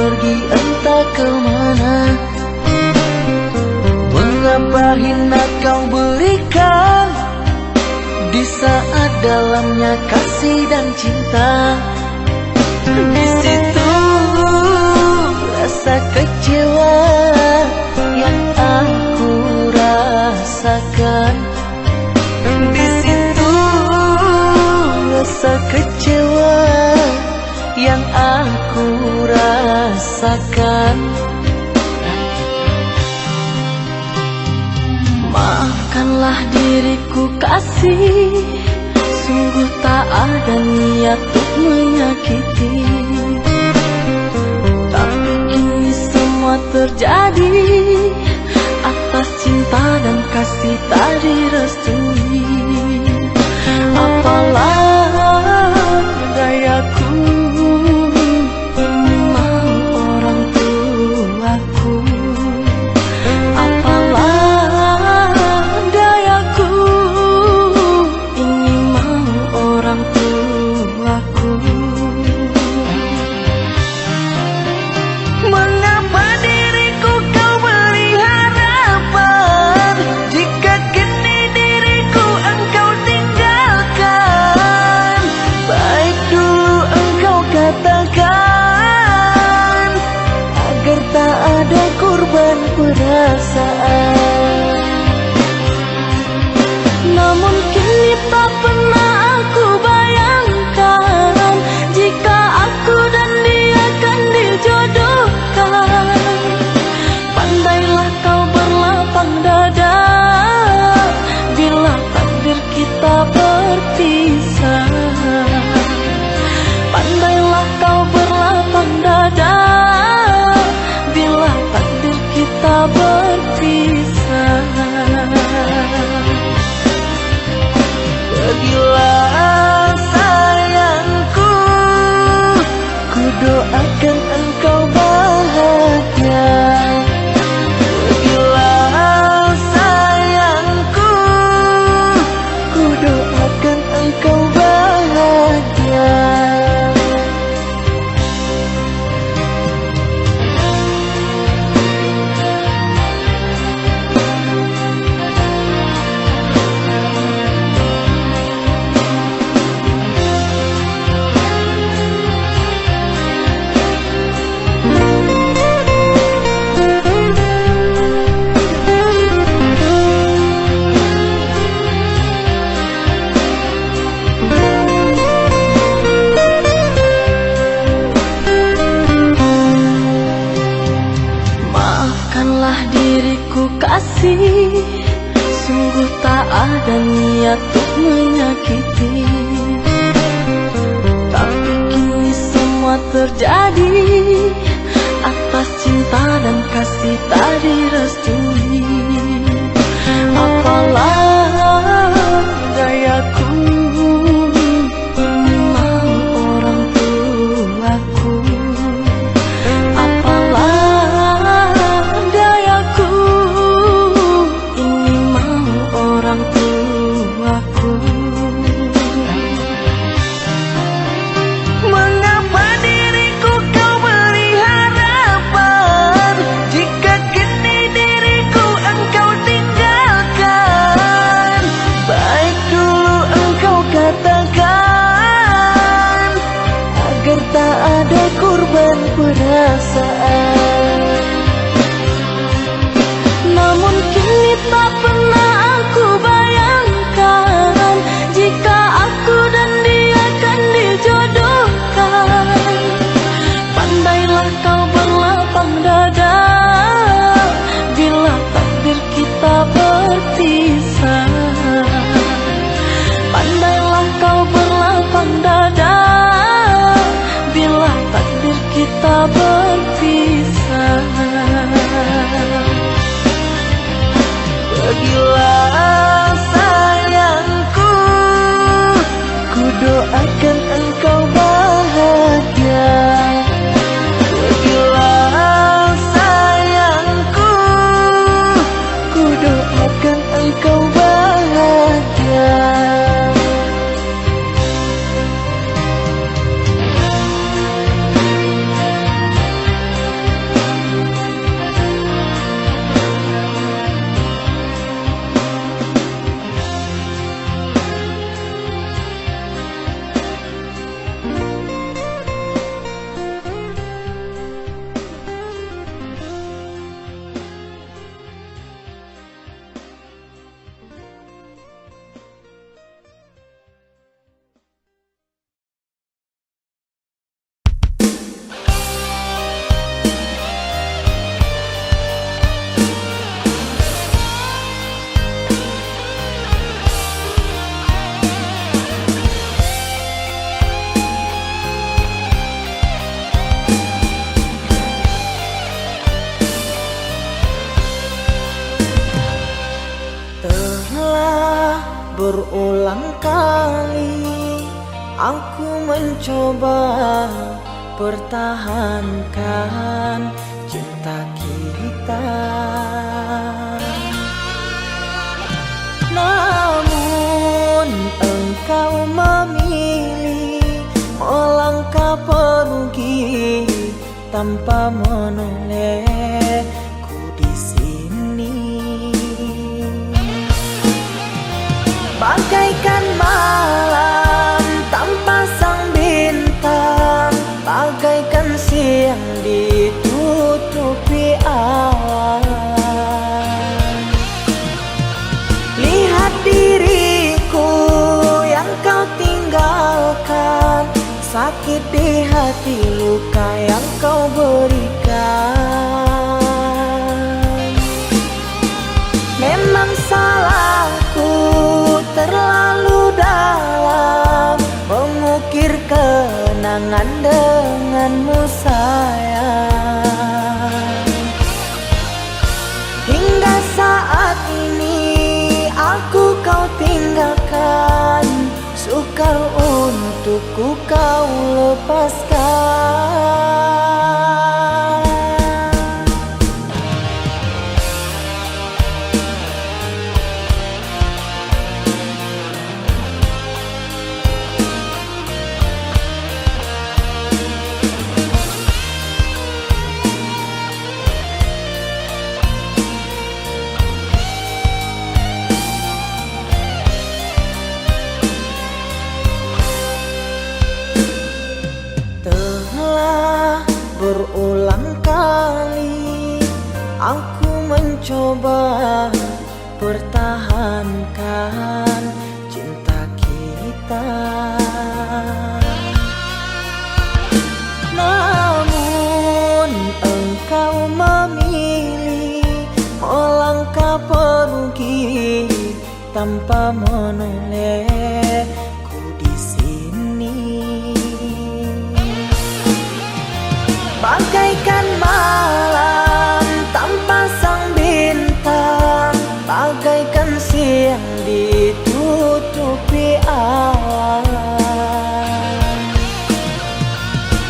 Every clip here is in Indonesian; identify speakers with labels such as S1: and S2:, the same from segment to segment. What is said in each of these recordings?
S1: pergi entah kemana. Mengapa hina kau berikan di saat dalamnya kasih dan cinta. Di situ rasa kecewa yang aku rasakan. Di situ rasa kecewa yang aku rasakan. Maafkanlah diriku kasih, sungguh tak ada niat untuk menyakiti. Tapi ini semua terjadi atas cinta dan kasih tak direstui. Apalah dayaku, ini mau orang tuaku. Apalah dayaku, ini mau orang tuaku. Mengapa diriku kau beri harapan, jika kini diriku engkau tinggalkan? Baik dulu engkau katakan, agar tak ada korban perasaan. Namun kini tak pernah aku bayangkan, jika aku dan dia akan dijodohkan. Pandailah kau berlapang dada bila takdir kita berpisah. Pandailah kau berlapang dada bila takdir kita berpisah. Pergilah sayangku, ku doakan engkau bahagia. Pergilah sayangku, ku doakan engkau bahagia. Maafkanlah diriku kasih, sungguh tak ada niat untuk menyakiti. Tapi kini semua terjadi atas cinta dan kasih tak direstui. Apalah dayaku, ini mau orang tuaku. Apalah dayaku, ini mau orang tuaku. Mengapa diriku kau beri harapan, jika kini diriku engkau tinggalkan? berulang kali aku mencoba pertahankan cinta kita, namun engkau memilih melangkah pergi tanpa menolehku di sini. Bagaikan malam tanpa sang bintang, bagaikan siang ditutupi awan. Lihat diriku yang kau tinggalkan, sakit di hati, luka yang kau berikan. Memang salahku terlalu dalam mengukir kenangan denganmu sayang. Hingga saat ini aku kau tinggalkan, sukar untukku kau lepaskan. Berulang kali aku mencoba pertahankan cinta kita, namun engkau memilih melangkah pergi tanpa menolehku di sini. Bagaikan malam tanpa sang bintang, bagaikan siang ditutupi awan.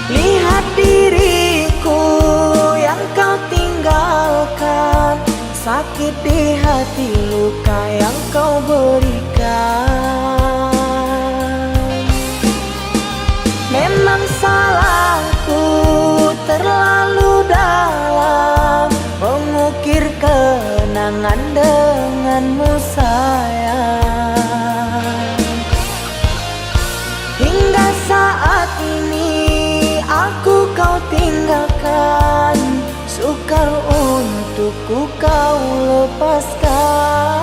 S1: Lihat diriku yang kau tinggalkan, sakit di hati, luka yang kau berikan. Memang salahku terlalu dalam mengukir kenangan denganmu sayang. Hingga saat ini aku kau tinggalkan, sukar untukku kau lepaskan.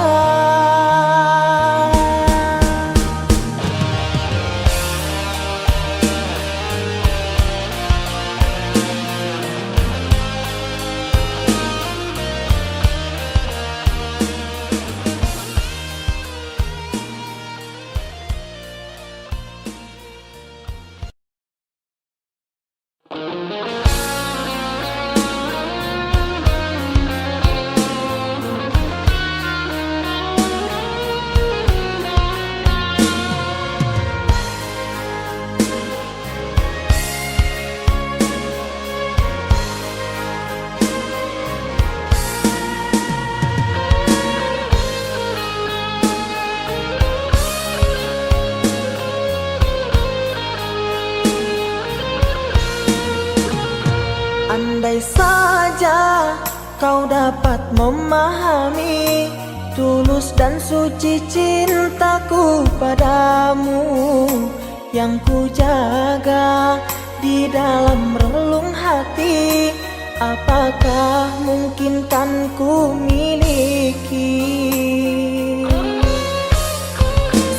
S1: Andai saja kau dapat memahami tulus dan suci cintaku padamu, yang ku jaga di dalam relung hati, apakah mungkin kan ku miliki?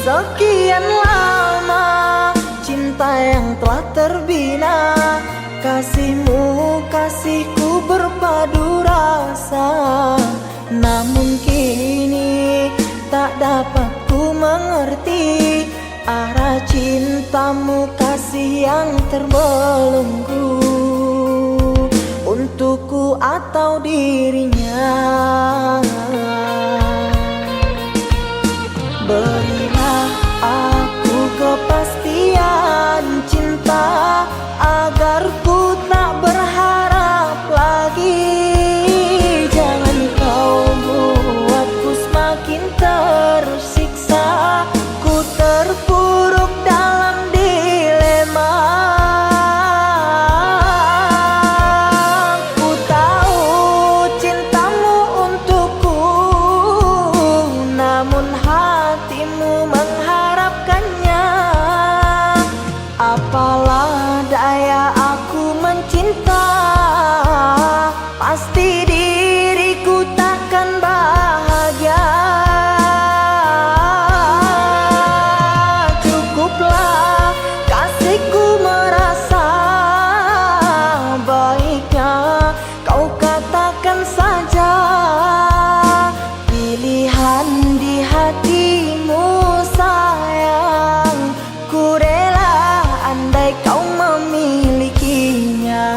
S1: Sekian lama cinta yang telah terbina, kasihmu, kasihku berpadu rasa, namun kini tak dapat ku mengerti arah cintamu, kasih yang terbelenggu untukku atau dirinya. Berilah aku kepastian cinta agar ku tak berharap lagi. Jangan kau buatku semakin tersiksa, ku terpuruk dalam dilema. Ku tahu cintamu untukku, namun hatimu mengharapkannya. Apalah daya aku mencinta, pasti diriku takkan bahagia. Cukuplah kasihku merasa, baiknya kau katakan saja pilihan di hatimu sayang. Ku rela andai kau memilikinya.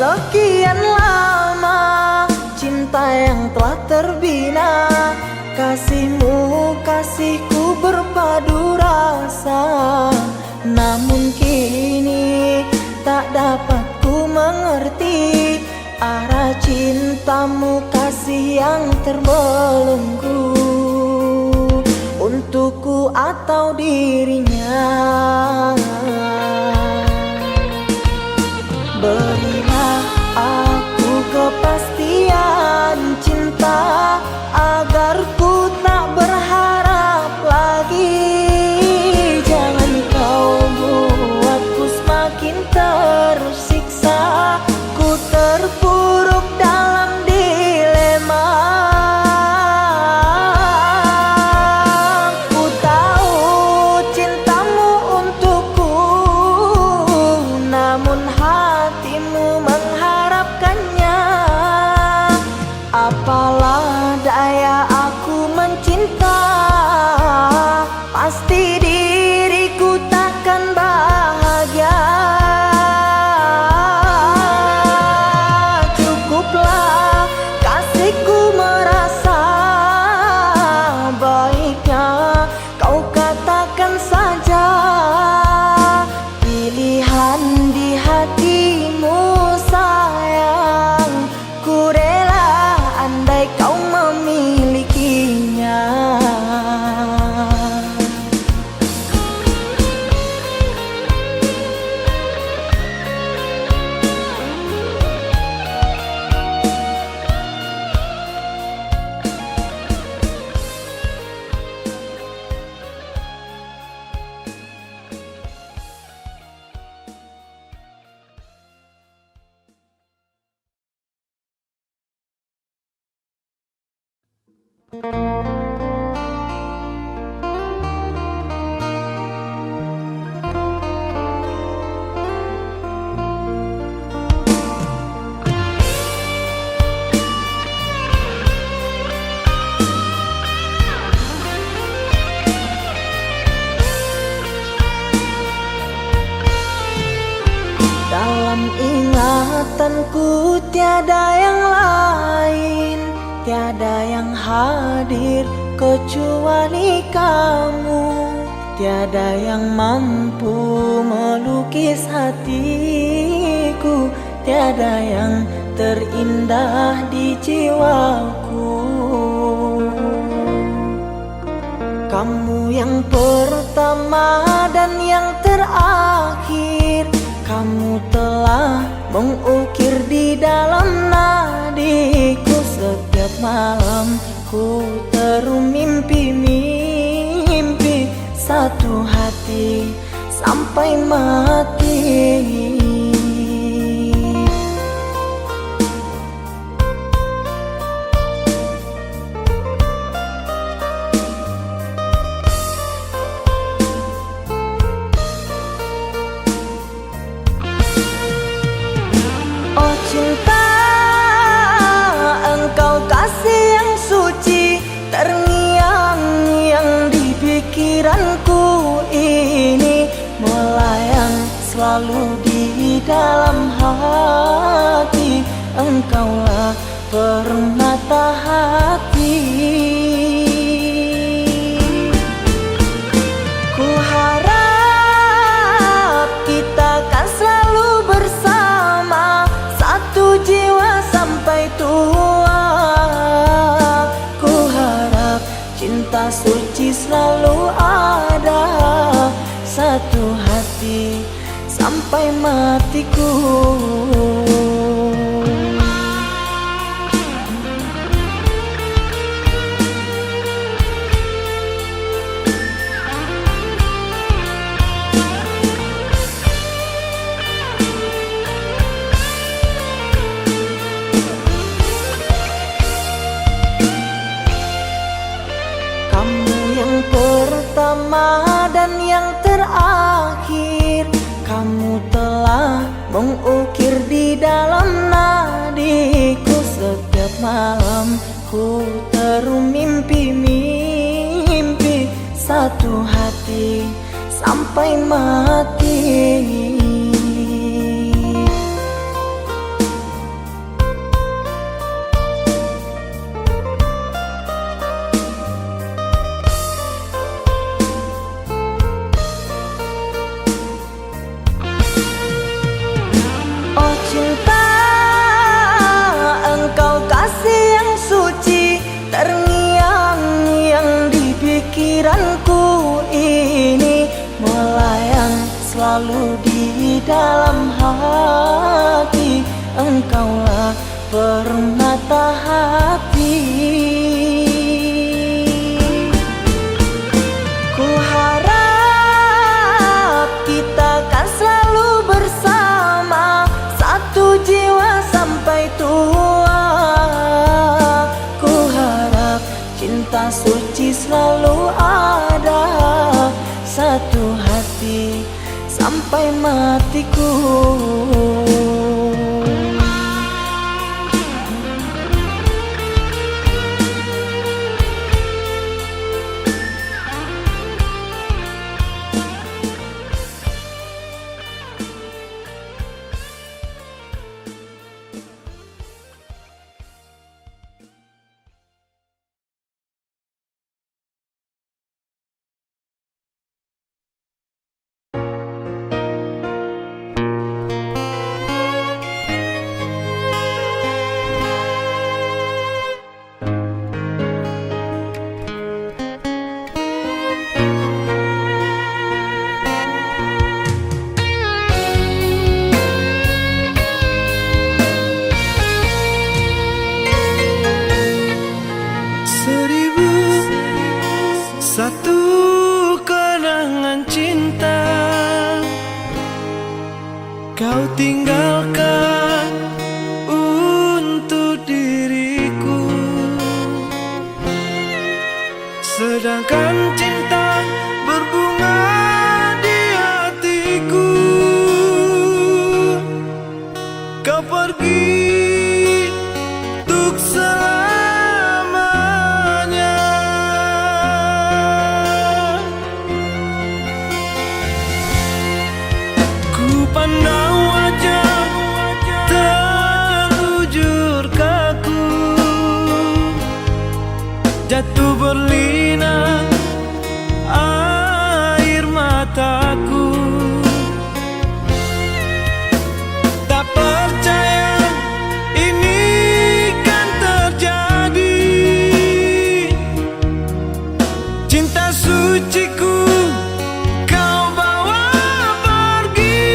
S1: Sekian lama cinta yang telah terbina, kasihmu kasihku berpadu rasa. Namun kini tak dapat ku mengerti arah cintamu kasih yang terbelenggu, untukku atau dirinya. Berilah aku kepastian cinta agar ku tak berharap lagi. Jangan kau buatku semakin tersiksa, ku terpuruk dalam dilema. Ku tahu cintamu untukku, namun hatimu mengharapkannya. Apalah daya aku mencinta, pasti diriku takkan bahagia. Cukuplah kasihku merasa, baiknya kau katakan saja pilihan di hatimu sayang. Ku rela andai kau memilikinya. Dalam ingatanku tiada yang lain, tiada yang hadir kecuali kamu. Tiada yang mampu melukis hatiku, tiada yang terindah di jiwaku. Kamu yang pertama dan yang terakhir, kamu telah mengukir di dalam nadiku. Setiap malam ku terum mimpi-mimpi satu hati sampai mati. selalu di dalam hati. Engkaulah permata hati. Ku harap kita kan selalu bersama, satu jiwa sampai tua. Ku harap cinta suci selalu ada, satu hati sampai matiku. Kamu yang pertama dan yang terakhir, kamu telah mengukir di dalam nadiku. Setiap malam ku terum mimpi-mimpi, satu hati sampai mati. Oh cinta, engkau kasih yang suci, terngiang-ngiang di pikiranku ini, melayang selalu di dalam hati. Engkaulah permata hati. Ku harap kita kan selalu bersama, satu jiwa sampai tua. Ku harap cinta suci selalu ada, satu hati sampai matiku.
S2: Satu kenangan cinta kau tinggalkan untuk diriku, sedangkan cinta berbunga di hatiku. Kau pergi untuk selamanya. Ku pandang wajah terbujur kaku, jatuh berlinang air mataku. Tak percaya ini kan terjadi, cinta suciku kau bawa pergi.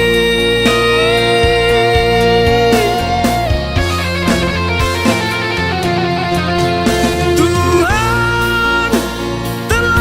S2: Tuhan telah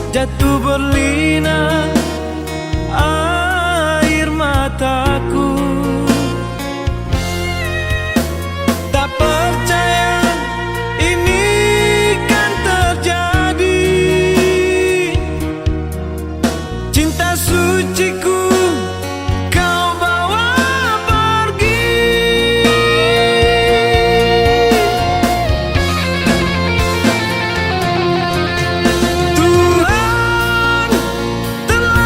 S2: jatuh berlinang air mataku. Tak percaya ini kan terjadi. Cinta suciku kau bawa pergi. Tuhan telah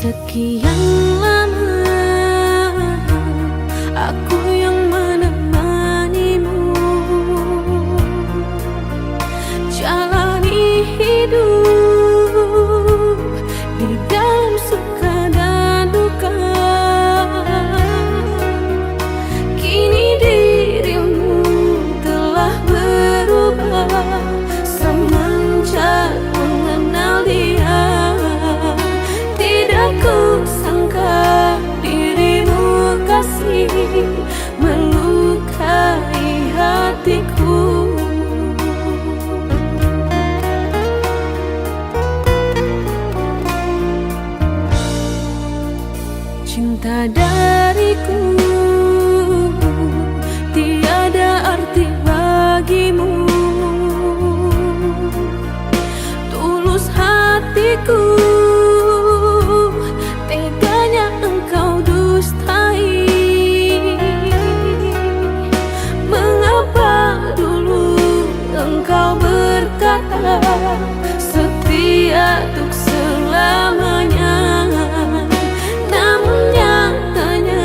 S3: Sekian lama aku yang menemanimu, jalani hidup di dalam suka dan duka. Kini dirimu telah berubah semenjak mengenal dia. Tidak kusangka dirimu kasih melukai hatiku. Cinta dariku tiada arti bagimu. Tulus hatiku, teganya engkau dustai. Mengapa dulu engkau berkata setia untuk selamanya, namun nyatanya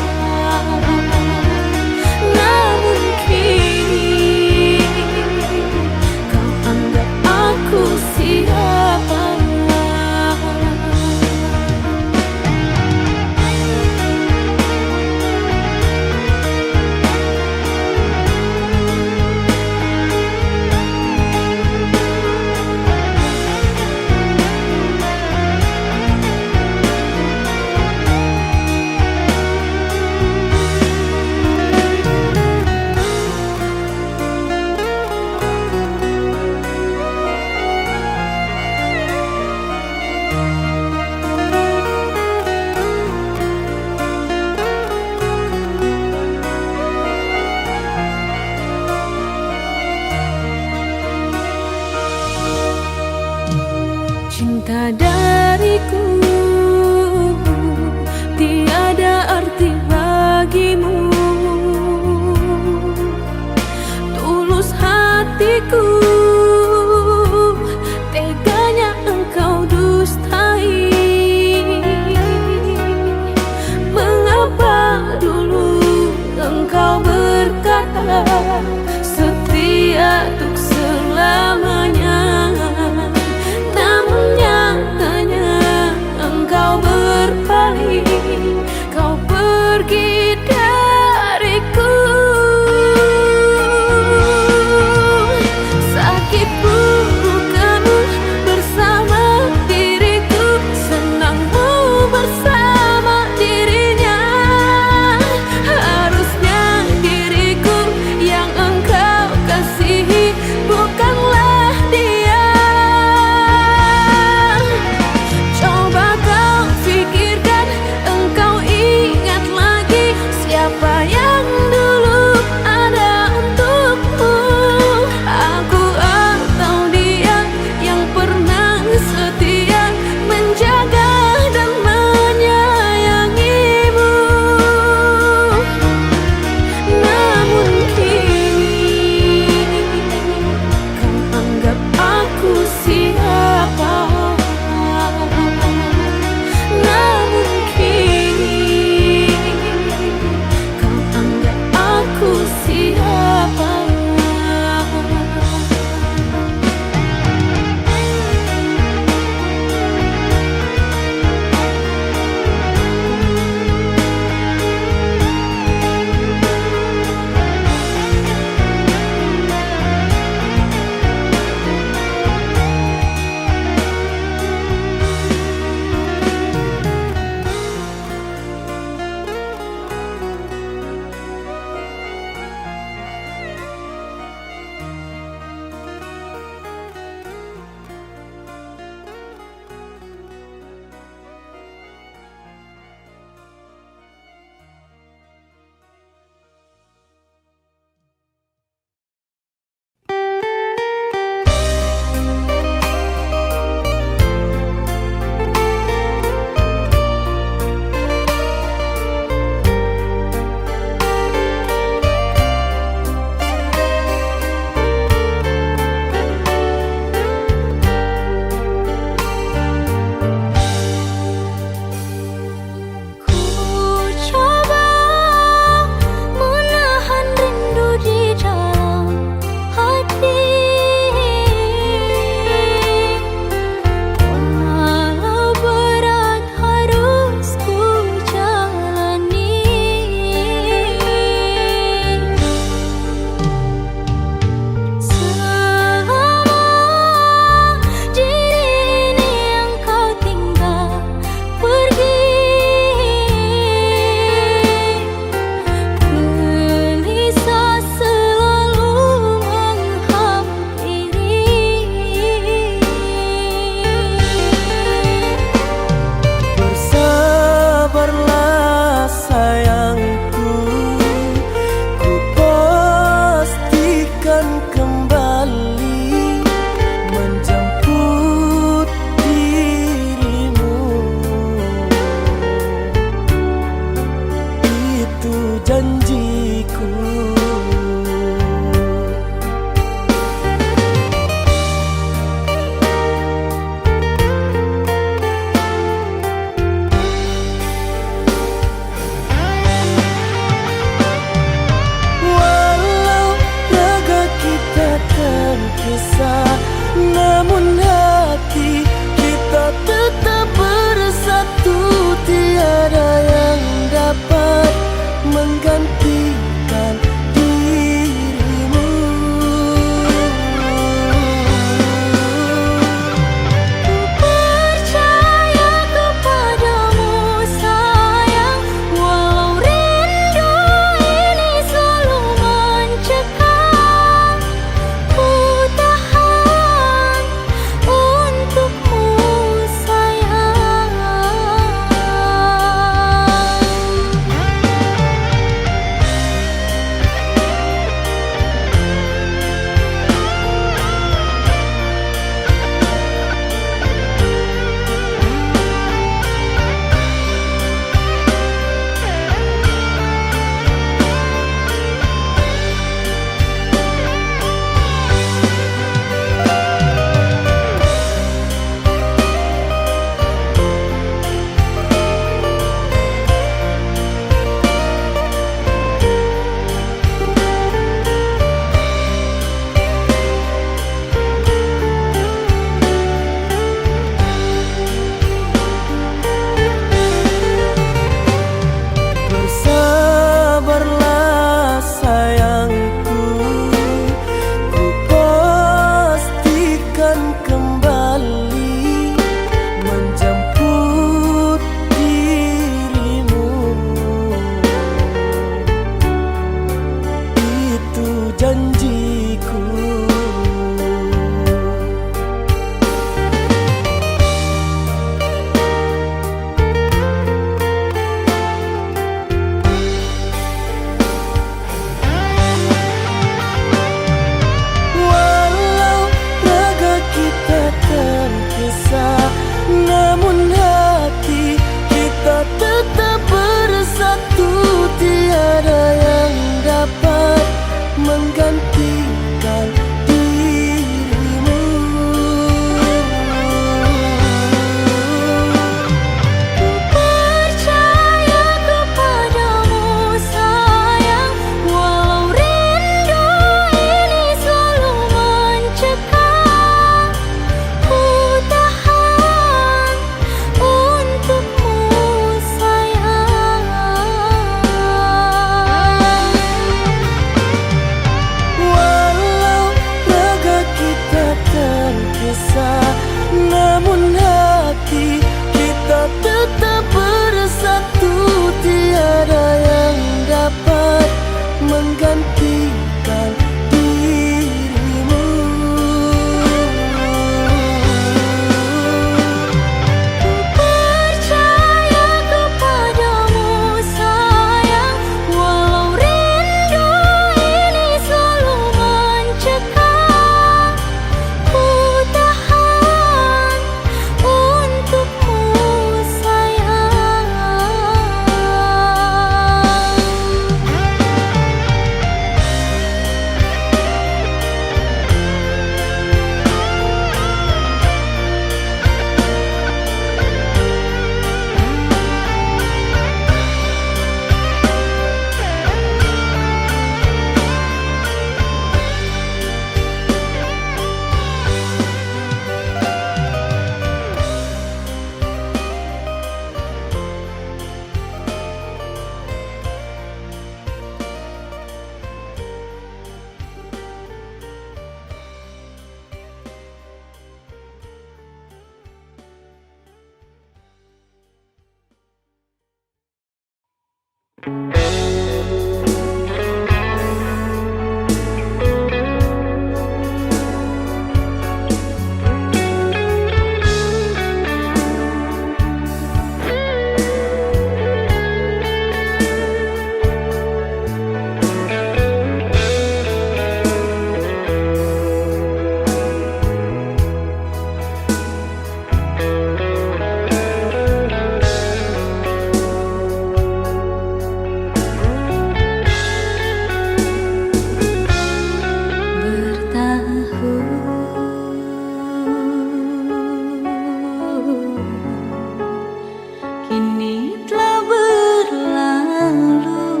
S3: Kini telah berlalu,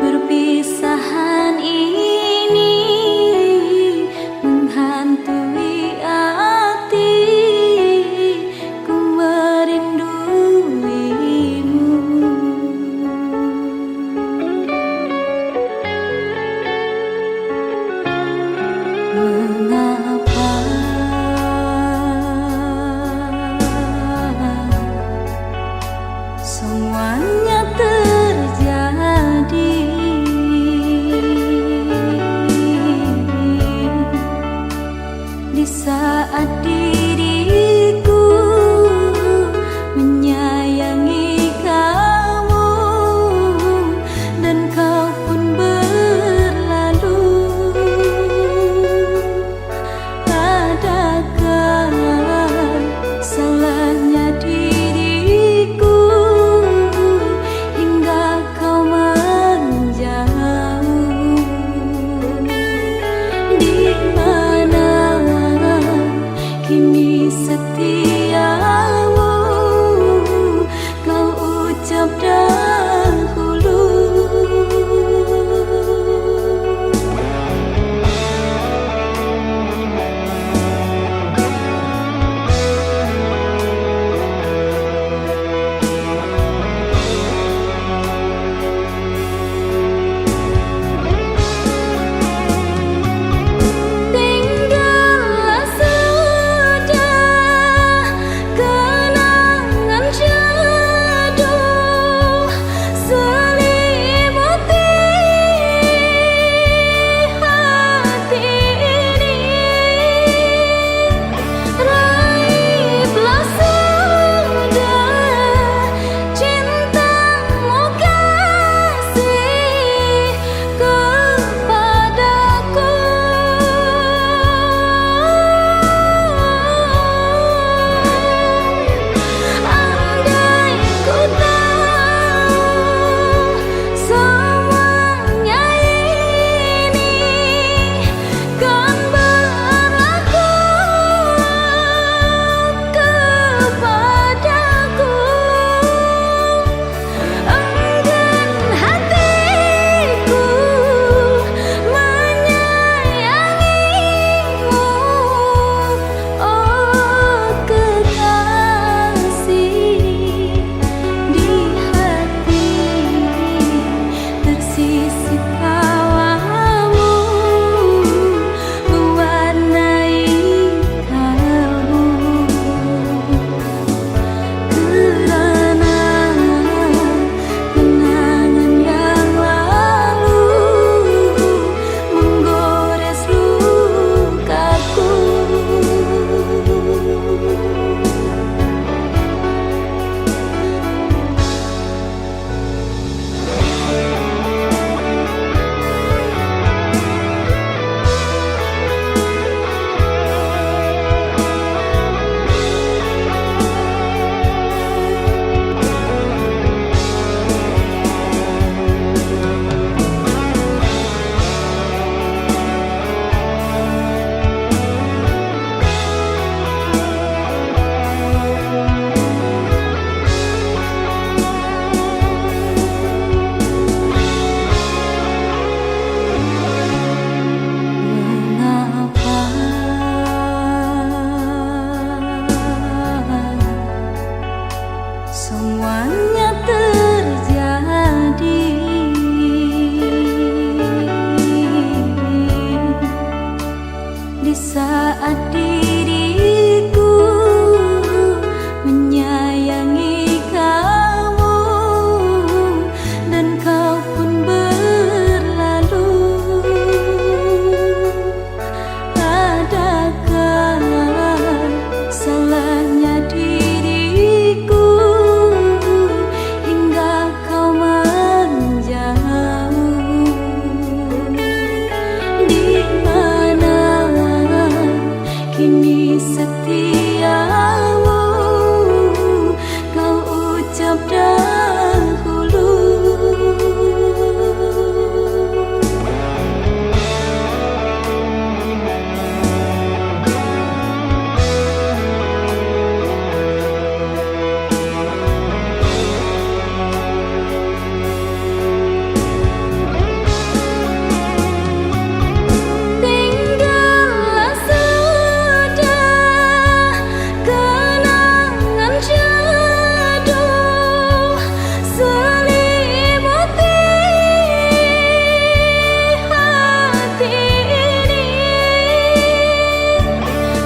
S3: perpisahan ini menghantui hati, ku merinduimu. Mengapa semuanya terjadi di saat diriku menyayangi kamu dan kau pun berlalu? Adakah salahnya diriku hingga kau menjauh? Di mana kini setiamu kau ucap dahulu? Tinggallah sudah kenangan syahdu setiamu kau ucap dahulu. Tinggallah sudah kenangan jadul selimuti hati ini.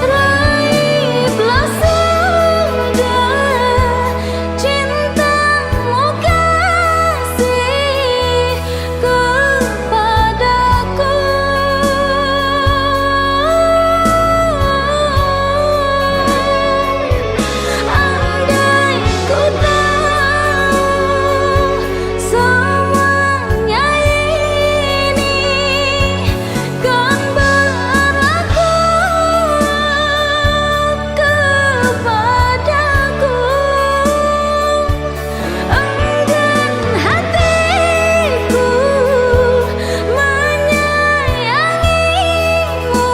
S3: Raihlah sudah cintamu kasih kepadaku. Andai ku tahu semuanya ini kan berlaku kepadaku, enggan hatiku menyayangimu,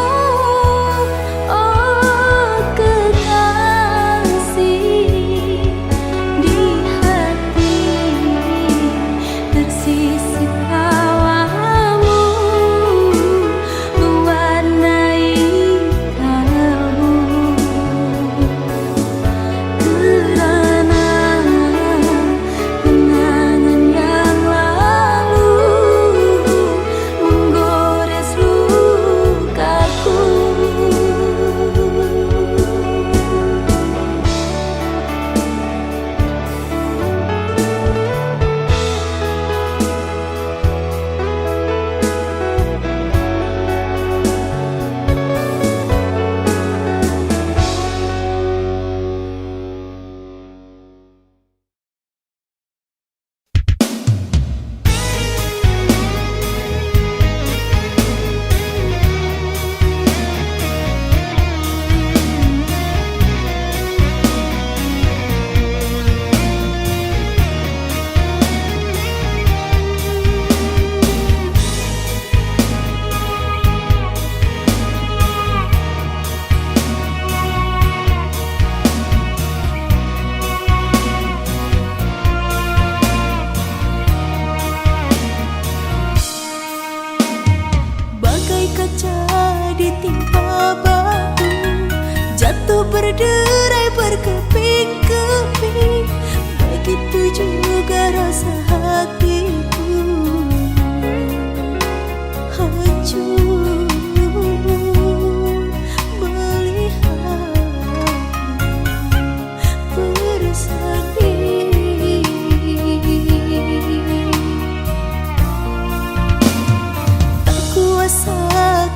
S3: oh kekasih. Di hati tersisip hawamu mewarnai kalbu, kerana kenangan yang lalu menggores lukaku. Bagai kaca ditimpa batu, jatuh berderai berkeping-keping, begitu juga rasa hatiku hancur melihatmu bersanding. Tak kuasa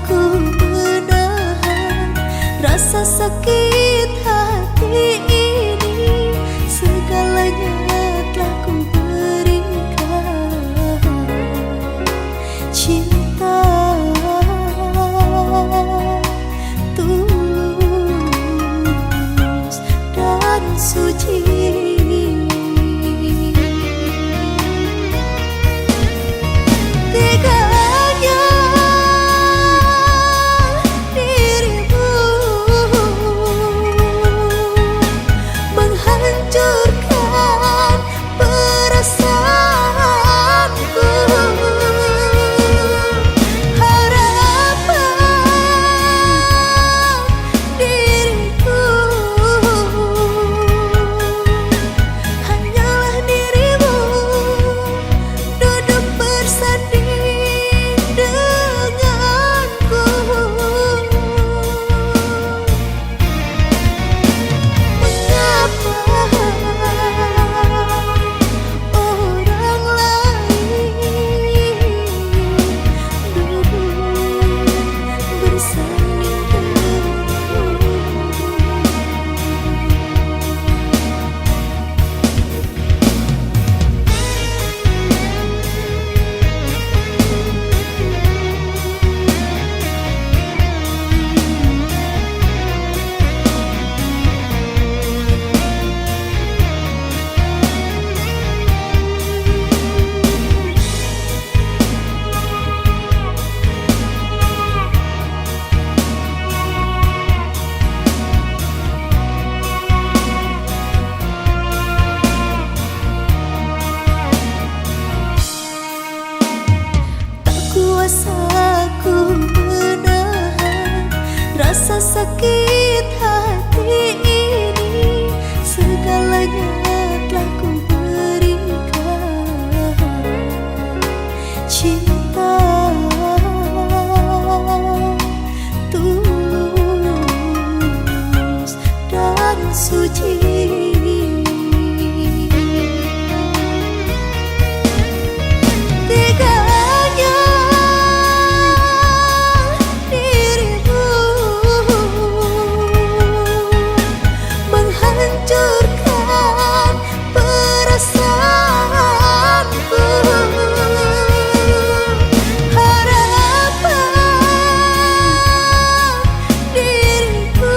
S3: ku menahan rasa sakit hati ini, segalanya telah ku berikan. Cinta tulus dan suci. Teganya dirimu suci. Teganya dirimu menghancurkan perasaanku. Harapan diriku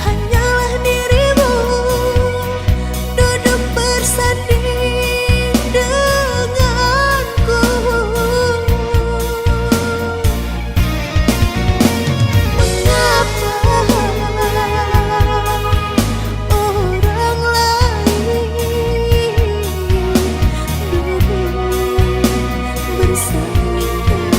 S3: hanyalah dirimu duduk bersanding denganku. Mengapa orang lain duduk bersanding denganku?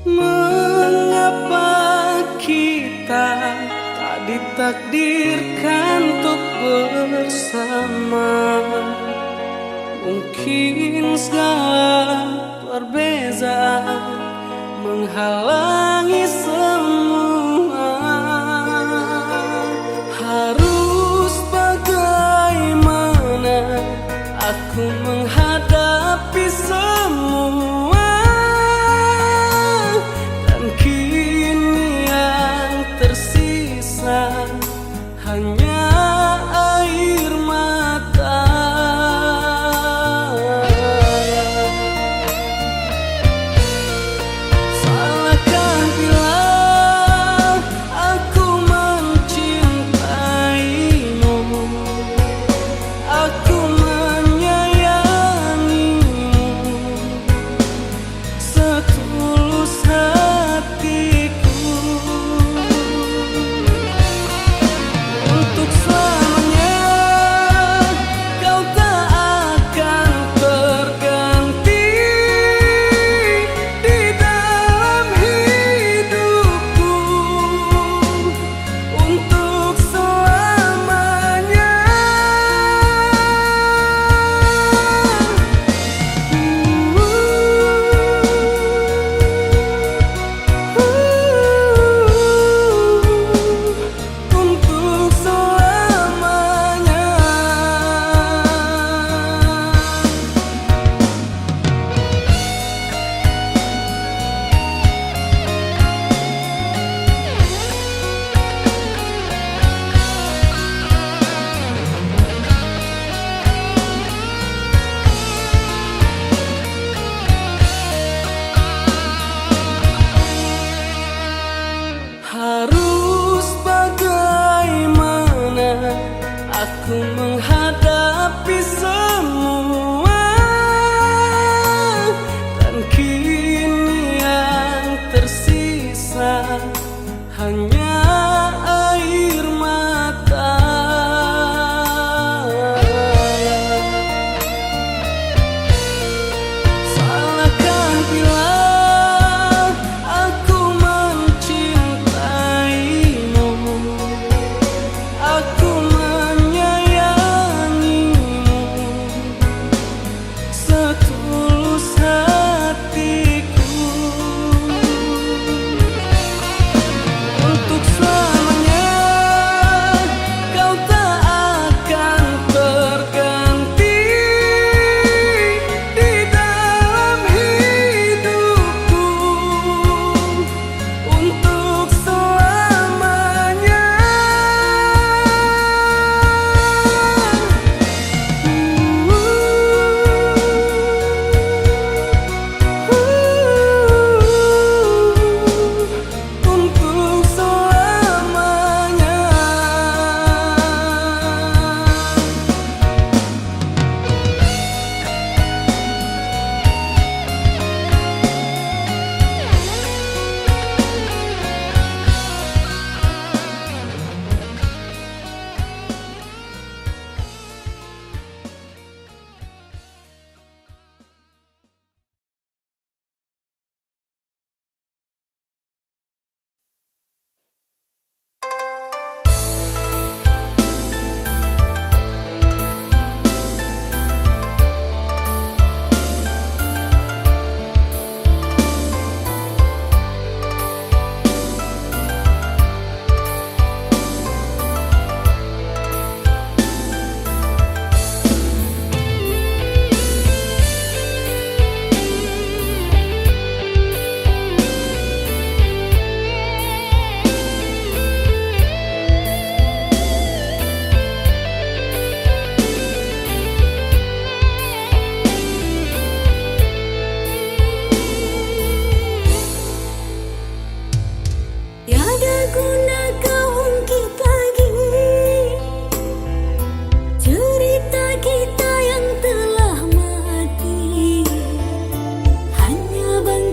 S2: Mengapa kita tak ditakdirkan untuk bersama? Mungkin segala perbezaan menghalangi semua. Harus bagaimana aku menghadapi semua, dan kini yang tersisa hanya air mata. Salahkah bila aku mencintaimu, aku menyayangimu setulus hatiku? Untuk selamanya kau tak akan terganti di dalam hidupku. Untuk selamanya. Untuk selamanya. Harus bagaimana aku menghadapi semua, dan kini yang tersisa hanya air mata. Salahkah bila aku mencintaimu, aku menyayangimu setulus hatiku?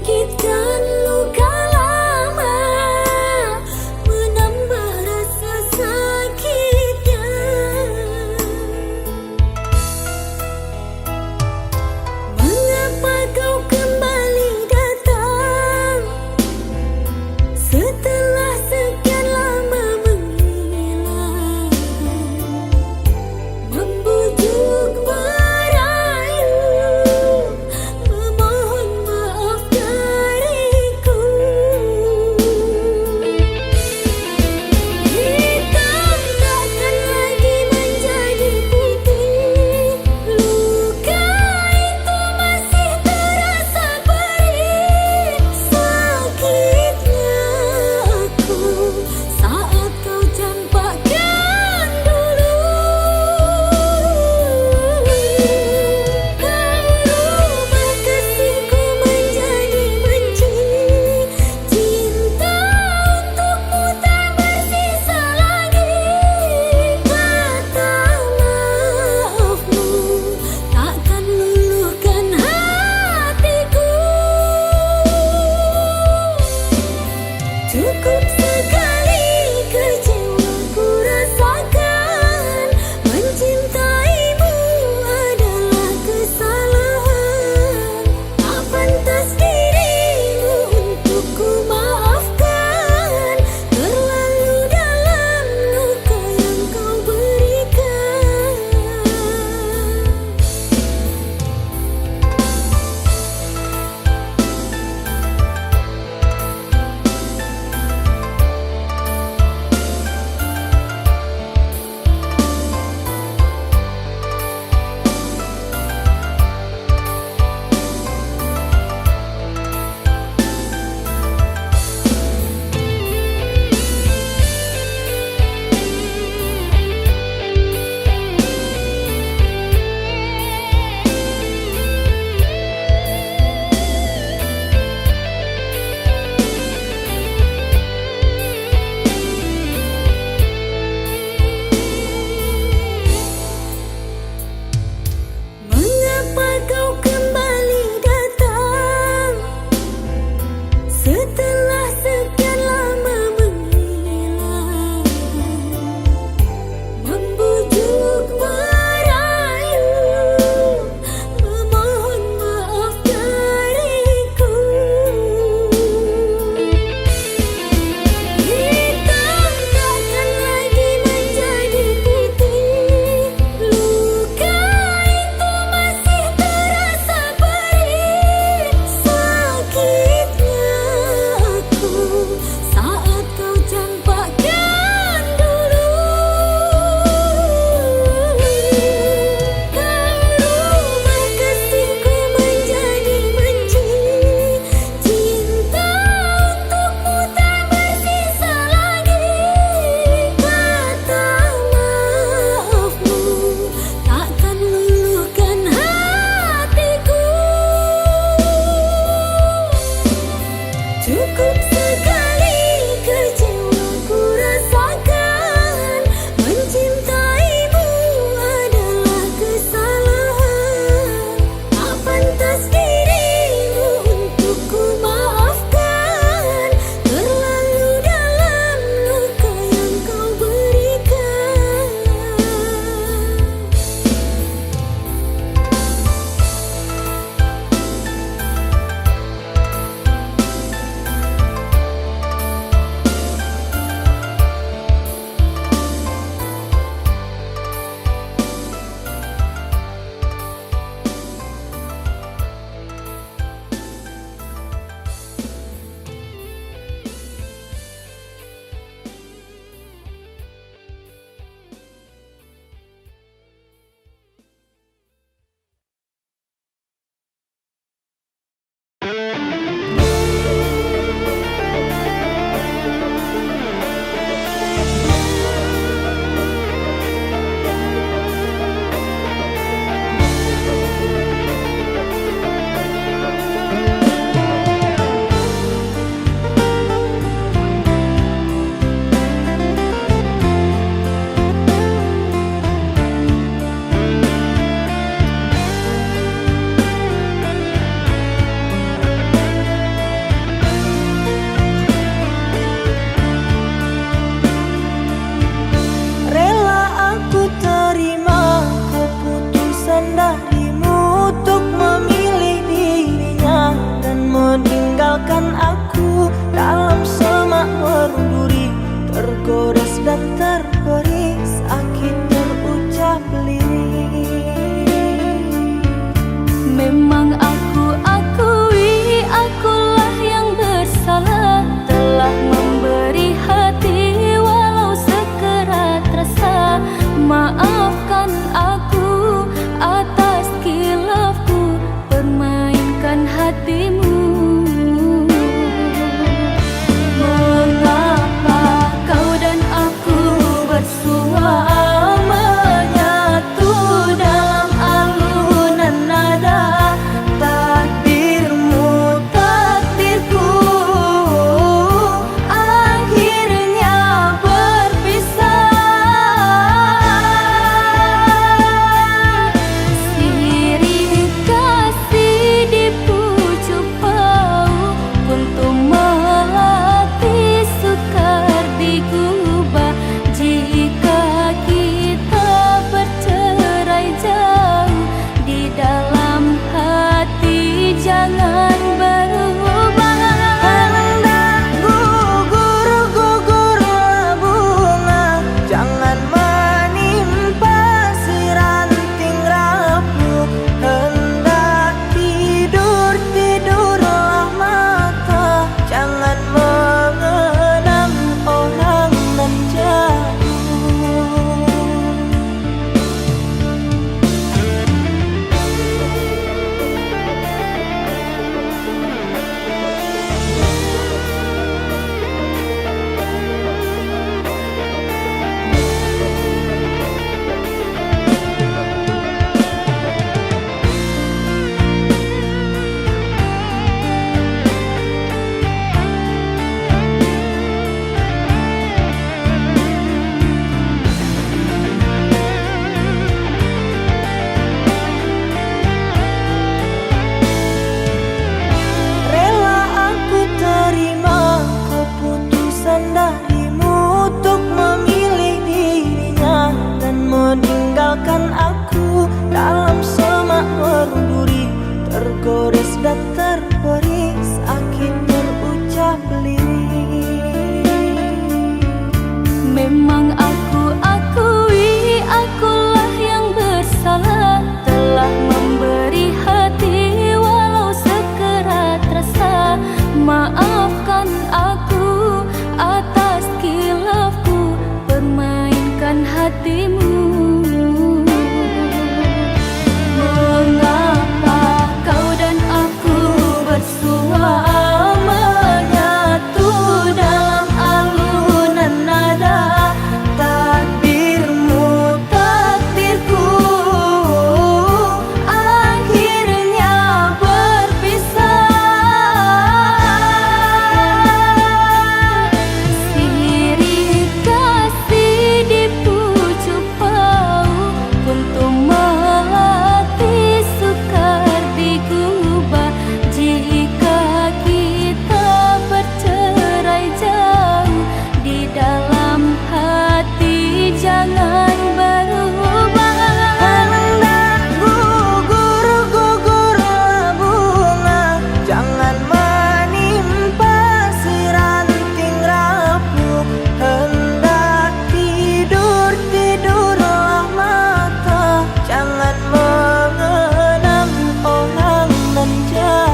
S3: menyakitkan luka lama, menambah rasa sakitnya. Mengapa kau kembali datang setelah sekian lama menghilang, membujuk merayu, memohon maaf dari
S1: beri sakit berucap lirik.
S3: Memang aku akui akulah yang bersalah, telah memberi hati walau sekerat rasa. Maafkan aku atas kilafku permainkan hatimu. Mengapa kau dan aku bersua menyatu dalam alunan nada? Takdirmu takdirku akhirnya berpisah. Sirih kasih di pucuk pau untuk melatih sukar digubah. Jika kita bercerai jauh, di dalam hati jangan berubah.
S1: Hendak gugur-gugurlah bunga, jangan menimpa si ranting rapuh. Hendak tidur-tidurlah mata, jangan mengenang orang nan jauh.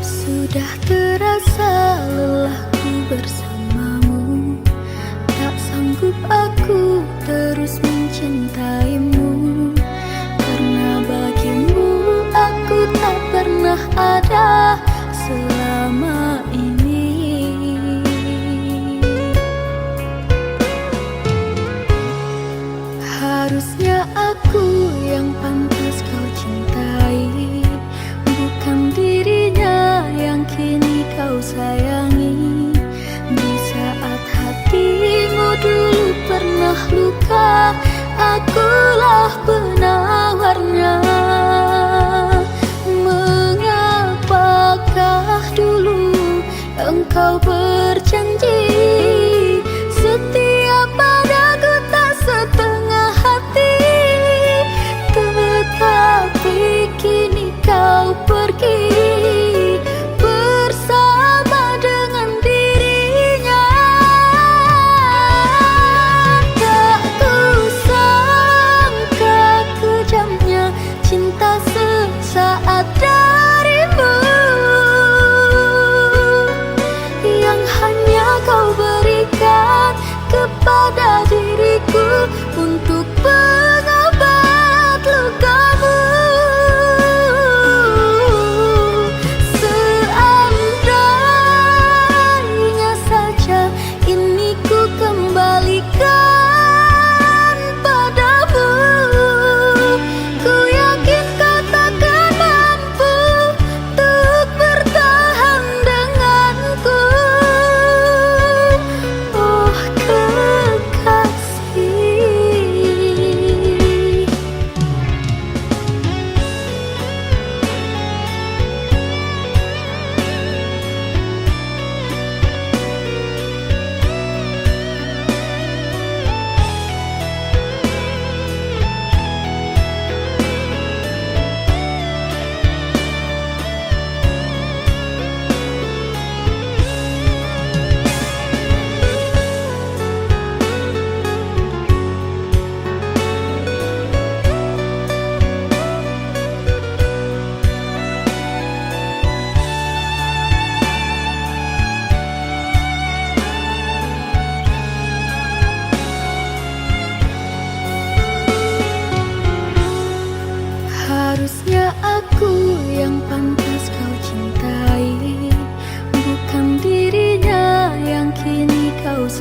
S1: Sudah terasa lelahku bersamamu, tak sanggup aku terus mencintaimu. Karena bagimu aku tak pernah ada selama ini. Harusnya aku yang pantas kau cintai, bukan dirinya yang kini kau sayangi. Di saat hatimu dulu pernah luka, akulah penawarnya. Mengapakah dulu engkau berjanji setia padaku tak setengah hati, tetapi kini kau pergi bersama dengan dirinya. Tak kusangka kejamnya cinta sesaat darimu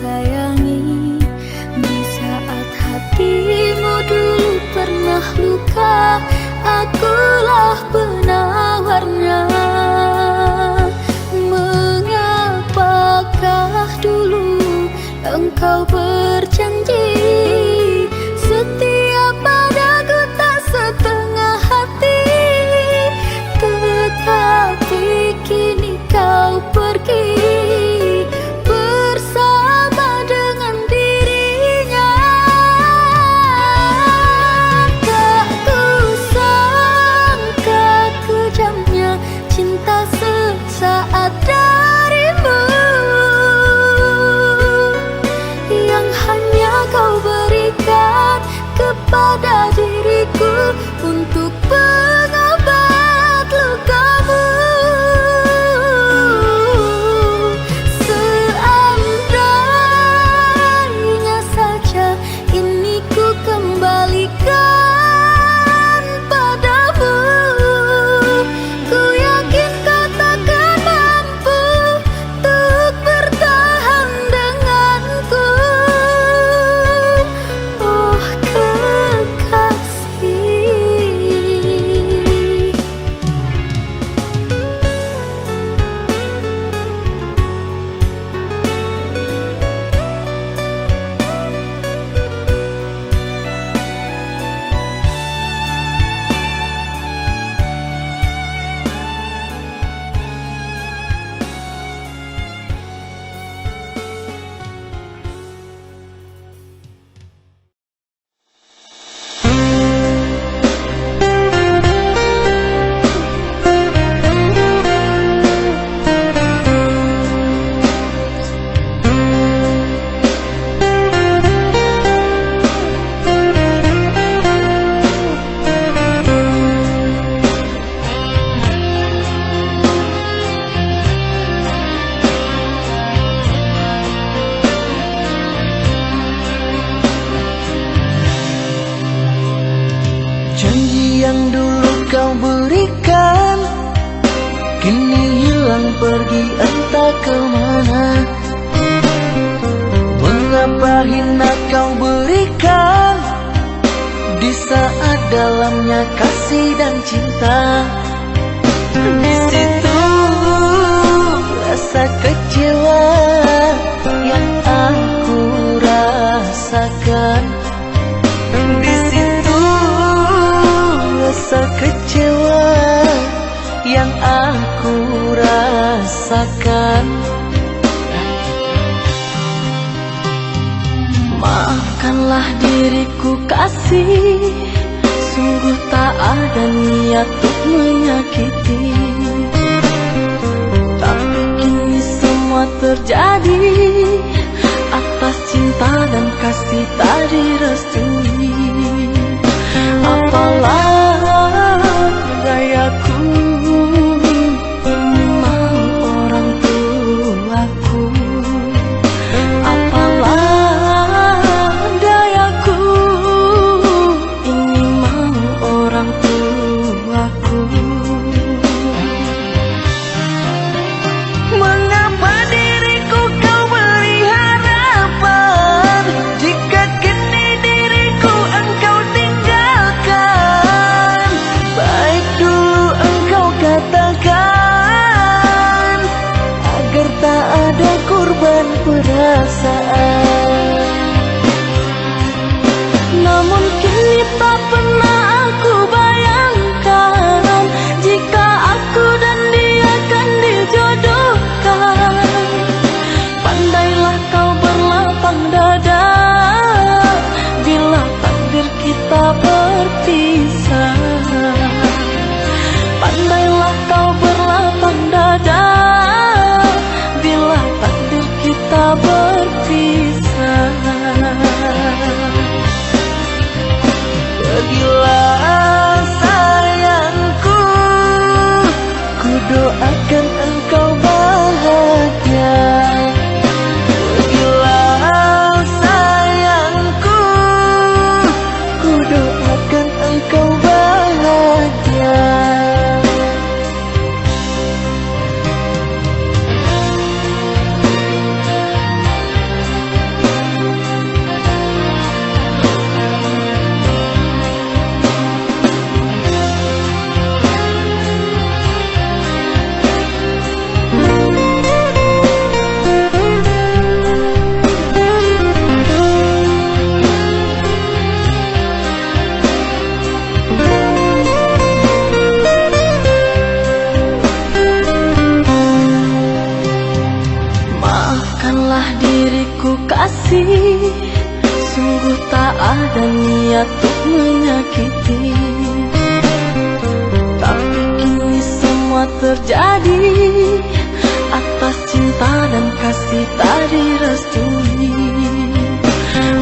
S3: sayangi. Di saat hatimu dulu pernah luka, akulah penawarnya. Mengapakah dulu engkau berjanji setia padaku tak setengah hati, tetapi kini kau pergi bersama dengan dirinya. Tak kusangka kejamnya cinta sesaat darimu, yang hanya kau berikan kepada diriku untuk pengobat lukamu. Seandainya saja ini ku kembalikan padamu, ku yakin kau takkan mampu untuk bertahan denganku. Oh kekasih,
S1: janji yang dulu kau berikan kini hilang pergi entah kemana. Mengapa hina kau berikan di saat dalamnya kasih dan cinta. Di situ rasa kecewa yang aku rasakan. Di situ rasa kecewa yang aku rasakan. Maafkanlah diriku kasih, sungguh tak ada niat untuk menyakiti. Tapi kini semua terjadi atas cinta dan kasih tak direstui. Apalah dayaku, ini mau orang tuaku. Apalah dayaku, ini mau orang tuaku. Mengapa diriku kau beri harapan jika kini diriku engkau tinggalkan? Baik dulu engkau katakan agar tak ada korban perasaan. Namun kini tak pernah aku bayangkan jika aku dan dia akan dijodohkan. Pandailah kau berlapang dada bila takdir kita berpisah. Pandailah kau berlapang dada bila takdir kita berpisah. Pergilah Sungguh tak ada niat untuk menyakiti, tapi kini semua terjadi atas cinta dan kasih tak direstui.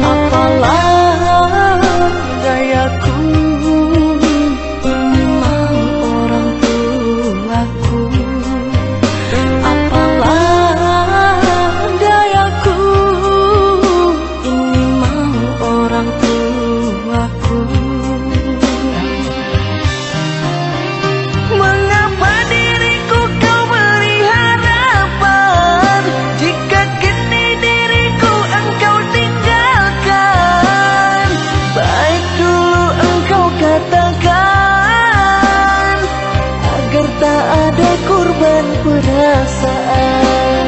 S1: Apalah dayaku, ini mau orang tuaku. Apalah dayaku, ini mau orang tuaku. Mengapa diriku kau beri harapan, jika kini diriku engkau tinggalkan? Baik dulu engkau katakan, agar tak ada korban perasaan.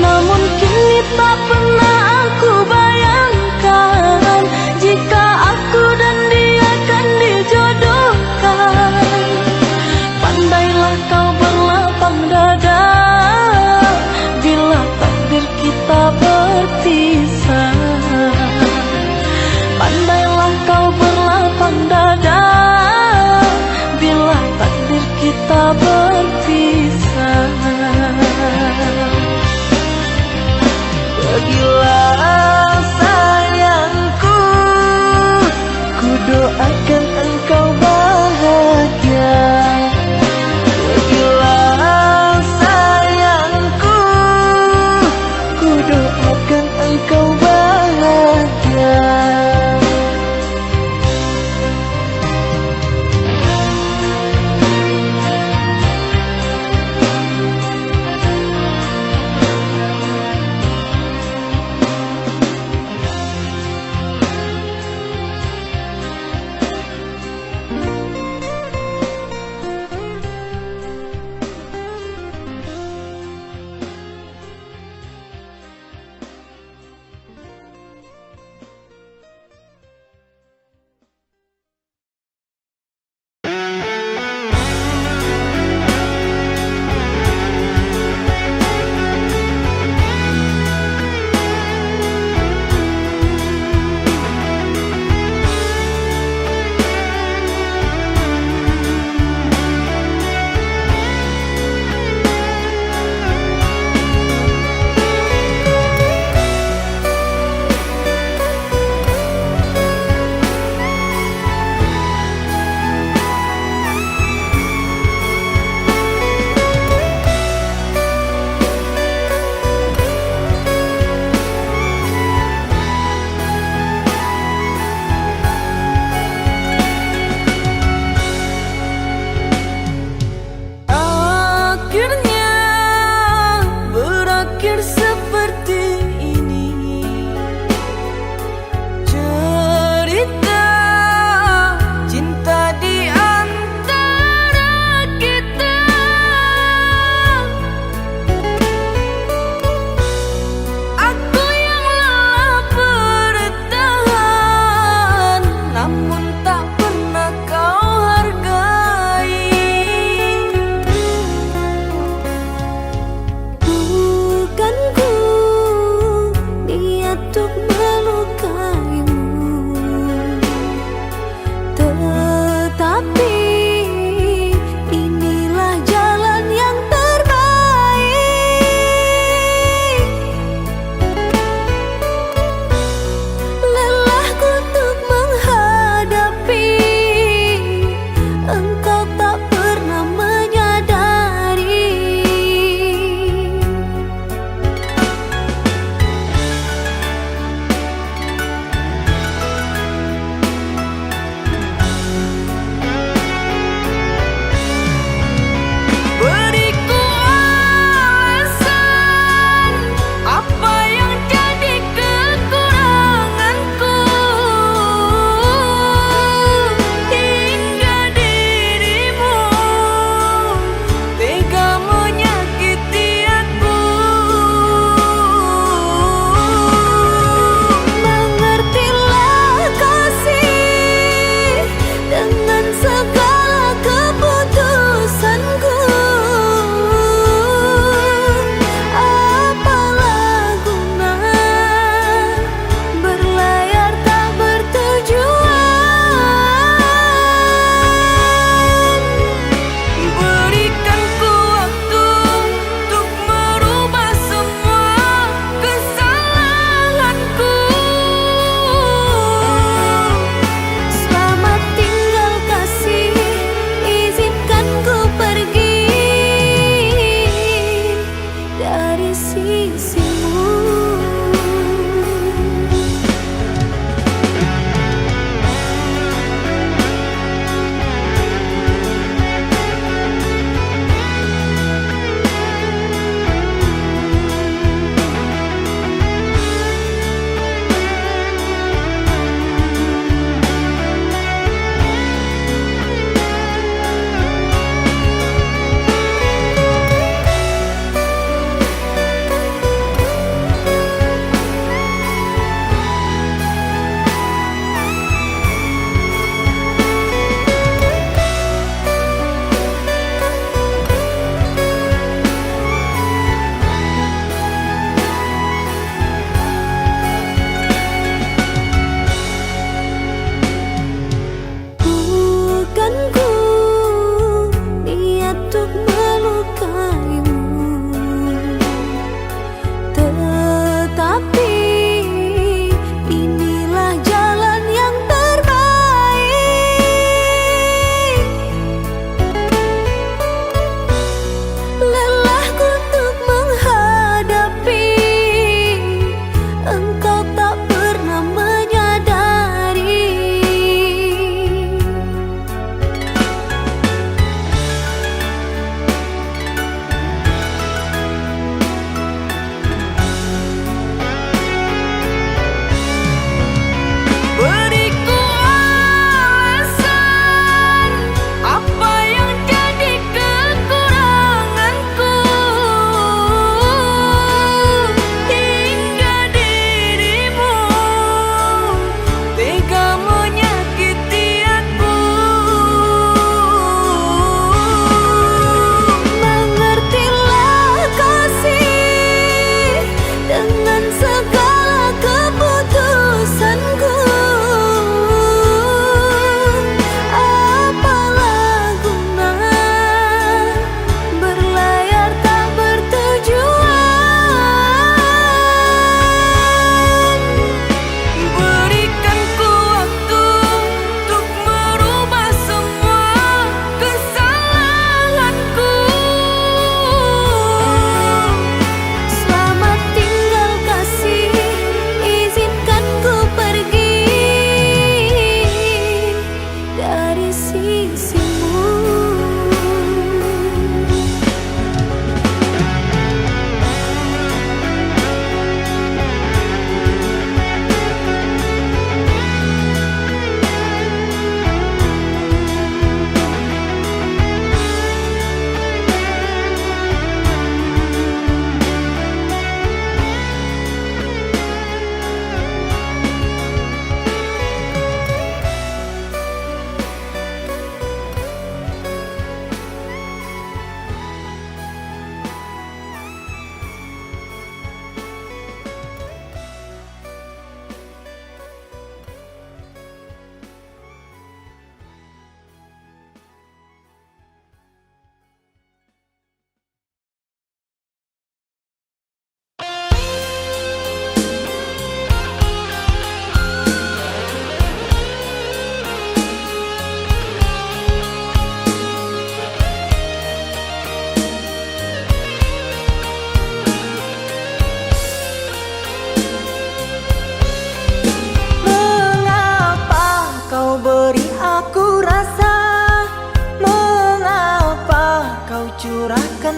S1: Namun kini tak pernah aku bayangkan, jika aku dan dia akan dijodohkan. Pandailah kau berlapang dada, bila takdir kita berpisah. Pandailah kau berlapang dada, bila takdir kita berpisah. Pergilah sayangku, ku doakan engkau bahagia. Pergilah sayangku, ku doakan engkau bahagia.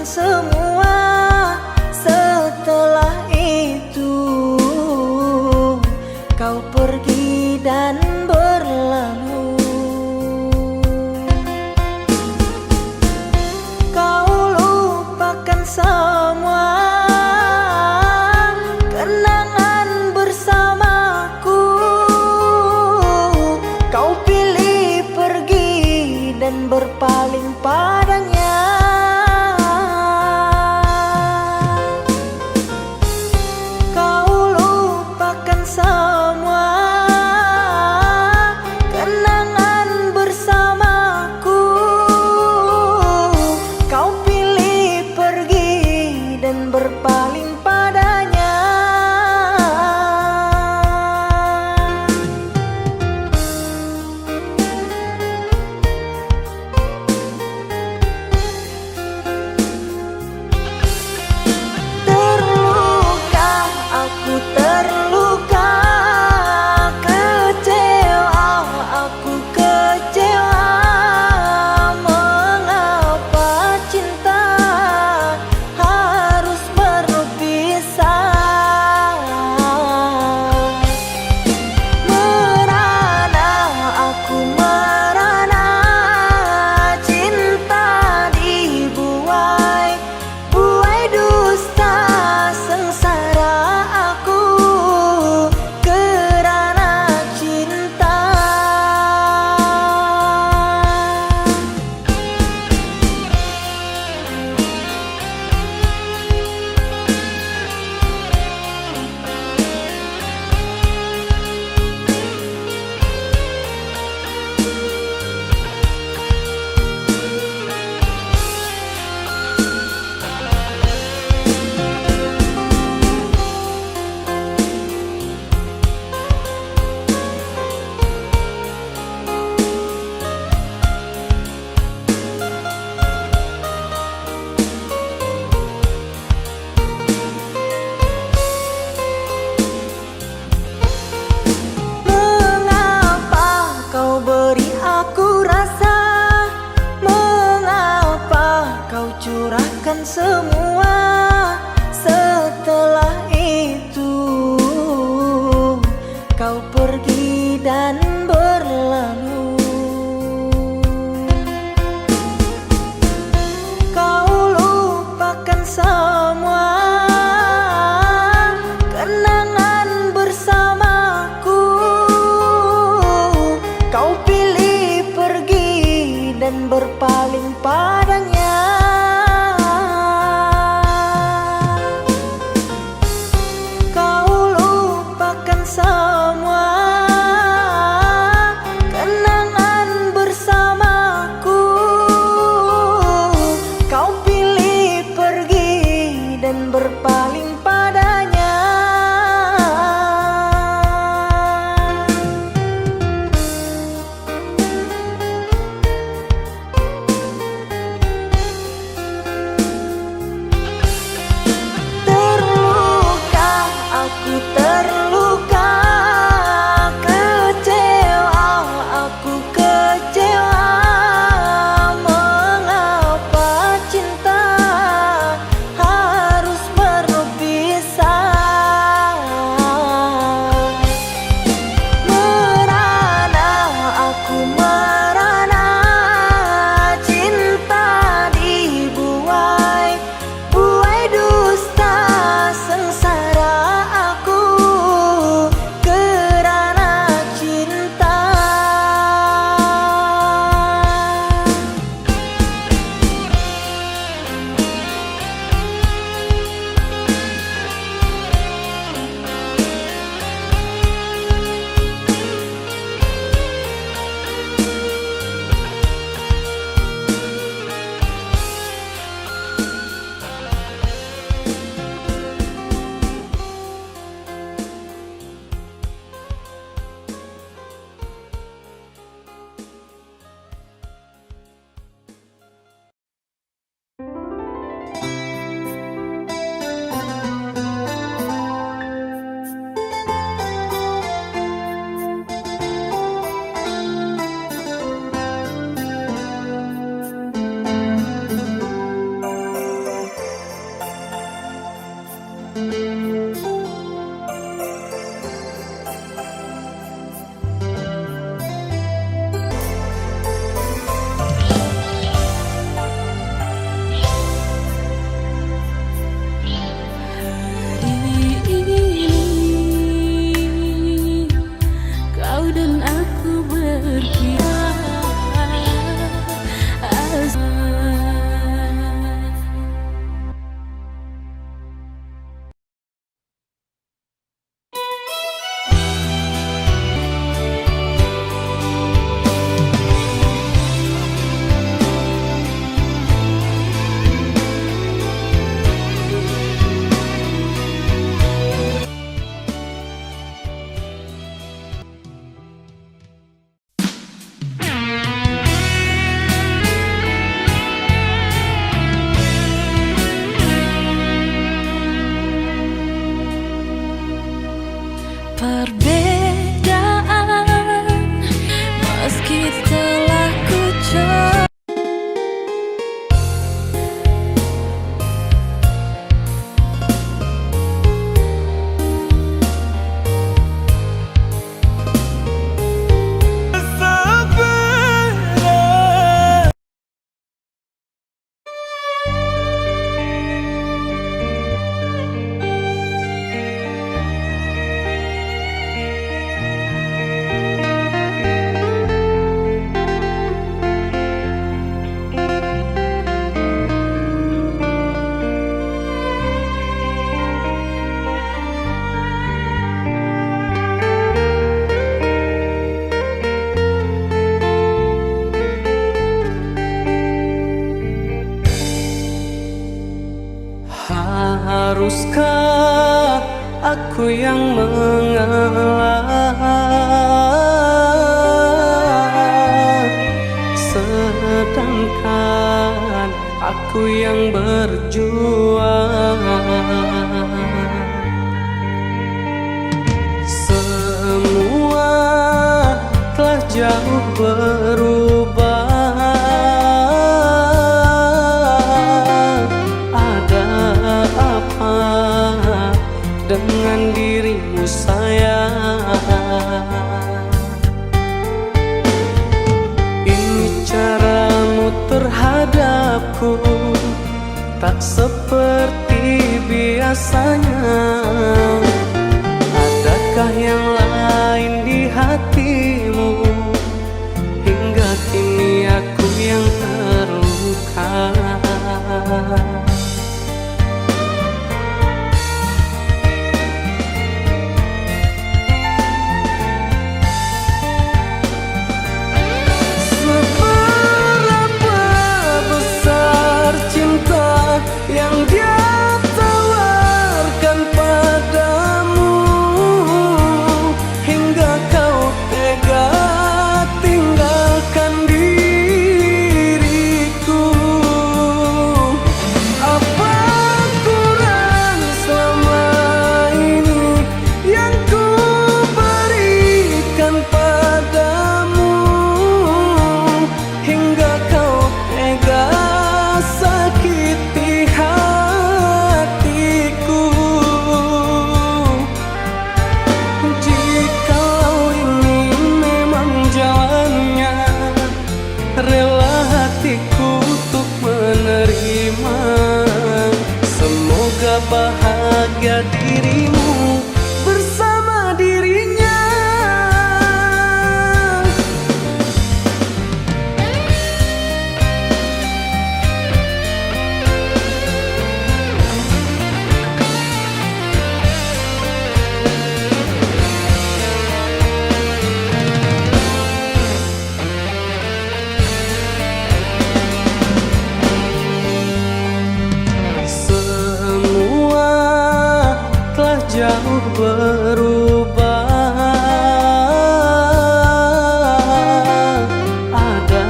S1: melupakan semua. Setelah itu kau pergi dan berlalu. Kau lupakan semua kenangan bersamaku. Kau pilih pergi dan berpaling padanya. Berpaling padanya. Terluka, aku terluka. Kecewa, aku kecewa. Mengapa cinta Curahkan semua. Setelah itu kau pergi dan berlalu. Kau lupakan semua kenangan bersamaku. Kau pilih pergi dan berpaling padanya.
S3: perbedaan, meski telah ku coba.
S2: Haruskah aku yang mengalah, sedangkan aku yang berjuang? Semua telah jauh berubah. Dengan dirimu sayang, ini caramu terhadapku tak seperti biasanya. Adakah yang lain di hatimu? Hingga kini aku yang terluka. Yang dia tawarkan padamu, hingga kau tega tinggalkan diriku. Apa kurang selama ini yang ku berikan padamu, hingga kau tega sakiti hatiku? Jikalau ini memang jalannya, rela hatiku untuk menerima. Semoga bahagia dirimu bersama dirinya. Jauh berubah. Ada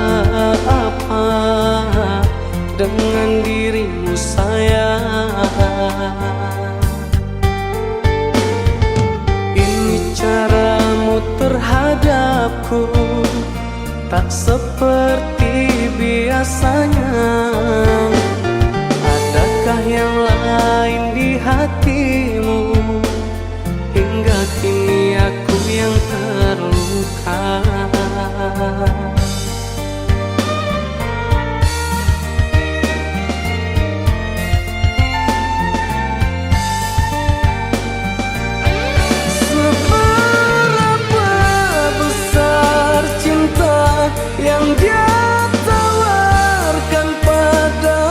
S2: apa dengan dirimu sayang? Ini caramu terhadapku tak seperti biasanya. Adakah yang lain di hatimu? Hingga kini aku yang terluka. Seberapa besar cinta yang dia tawarkan pada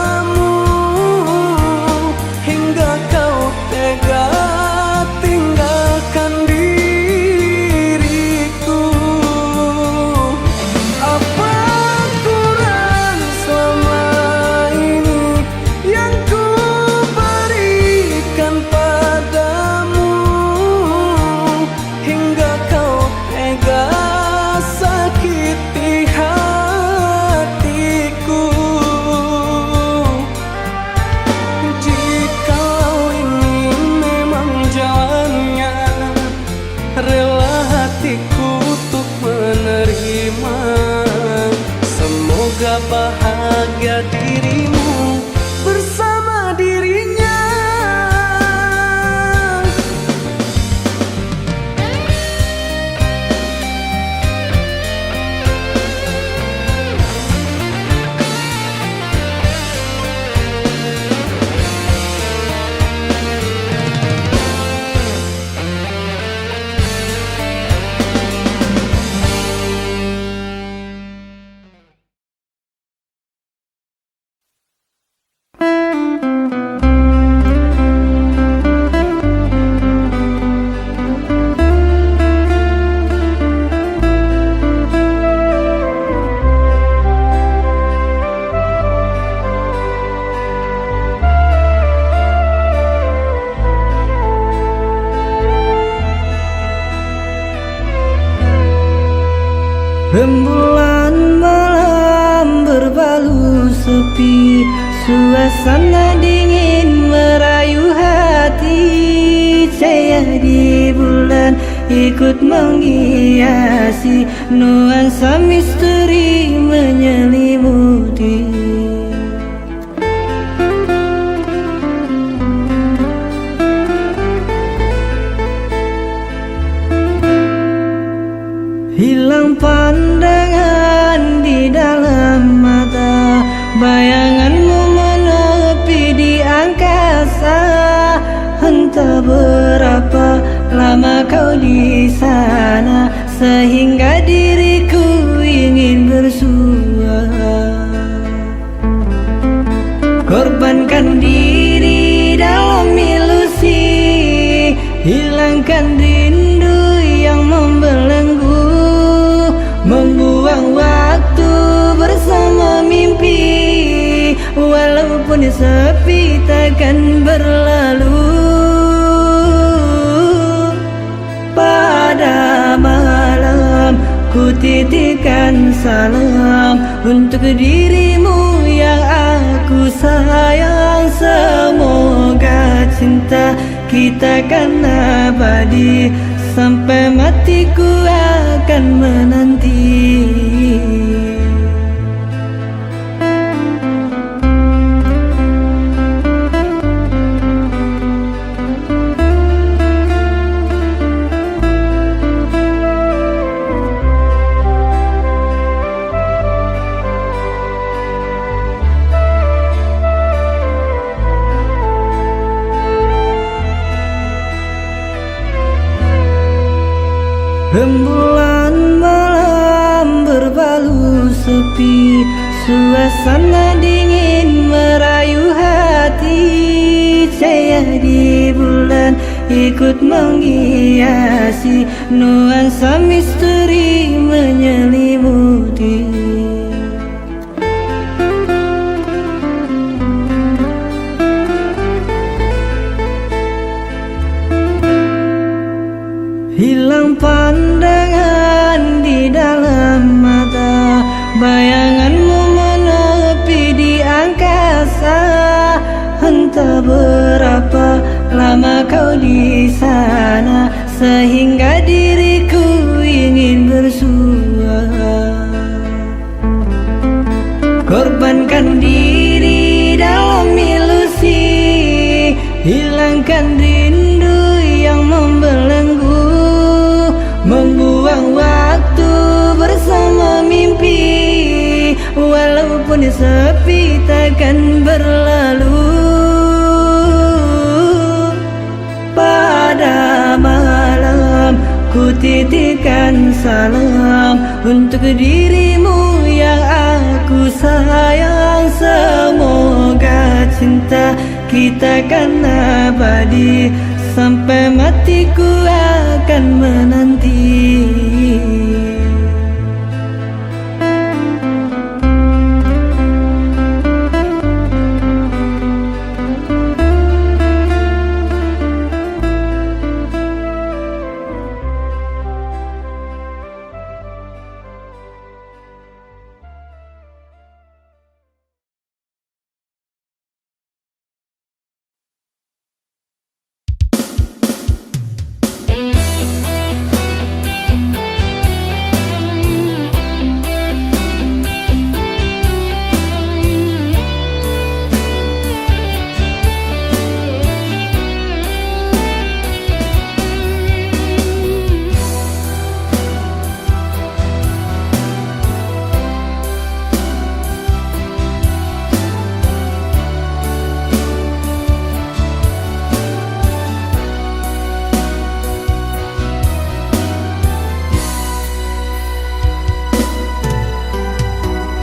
S1: Rembulan malam berbalu sepi, suasana dingin merayu hati. Saya di bulan ikut menghiasi, nuansa misteri menyelimuti. Hilang pandangan di dalam mata, bayanganmu menepi di angkasa. Entah berapa lama kau di sana, sehingga diriku ingin bersua. Korbankan diri dalam ilusi, hilangkan rindu yang membelenggu. Membuang waktu bersama mimpi, walaupun sepi takkan berlalu. Pada malam ku titipkan salam untuk dirimu yang aku sayang. Semoga cinta kita kan abadi, sampai matiku akan menanti. Rembulan malam berbalu sepi, suasana dingin merayu hati. Saya di bulan ikut menghiasi, nuansa misteri menyelimuti. Hilang pandangan di dalam mata, bayanganmu menepi di angkasa. Entah berapa lama kau di sana, sehingga diriku ingin bersua. Korbankan diri dalam ilusi, hilangkan rindu yang membelenggu. Membuang waktu bersama mimpi, walaupun sepi takkan berlalu. Pada malam ku titipkan salam untuk dirimu yang aku sayang. Semoga cinta kita kan abadi, sampai matiku akan menanti.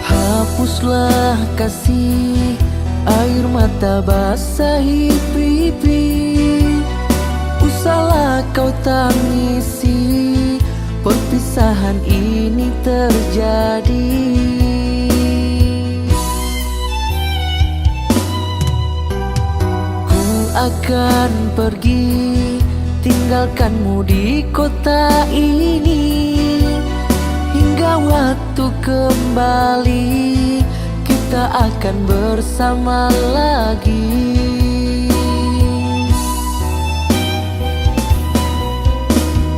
S2: Hapuslah kasih, air mata basahi pipi. Usahlah kau tangisi, perpisahan ini terjadi. Ku akan pergi, tinggalkanmu di kota ini, hingga kembali, kita akan bersama lagi.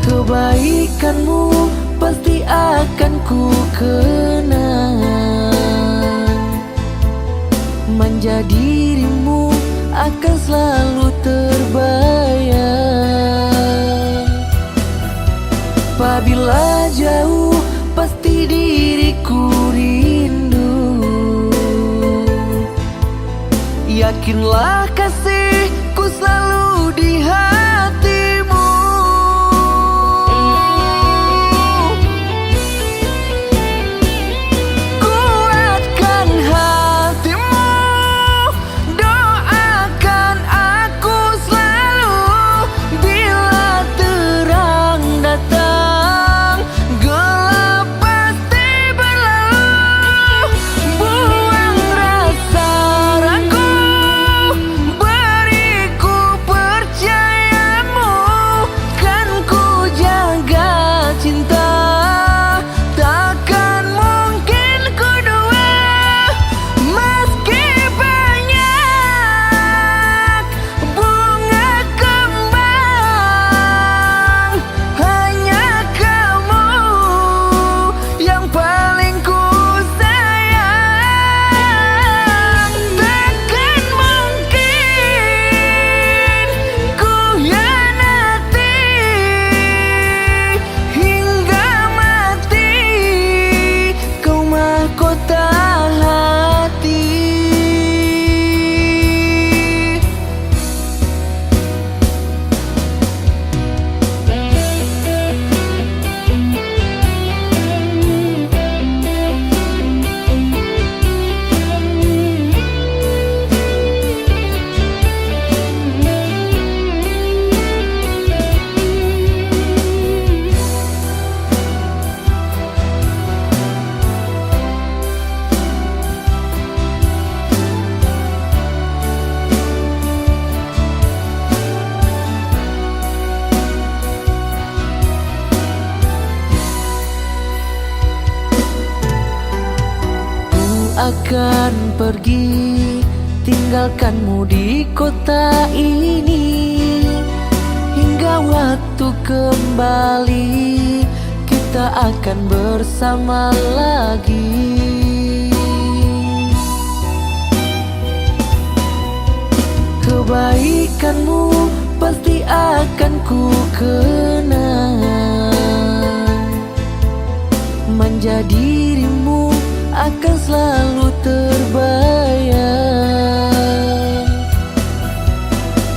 S2: Kebaikanmu pasti akan ku kenang, manja dirimu akan selalu terbayang. Apabila jauh pasti diriku rindu, yakinlah kasihku selalu di hatimu. Kuatkan hatimu, doakan aku selalu. Bila terang datang, gelap pasti berlalu. Buang rasa ragu, beriku percayamu, kan ku jaga cinta. Takkan mungkin kedua, meski banyak bunga kembang, hanya kamu yang paling ku sayang. Takkan mungkin ku hianati, hingga mati kau mahkota hati. Akan pergi, tinggalkanmu di kota ini. Hingga waktu kembali, kita akan bersama lagi. Kebaikanmu pasti akan ku kenang, manja dirimu akan selalu terbayang.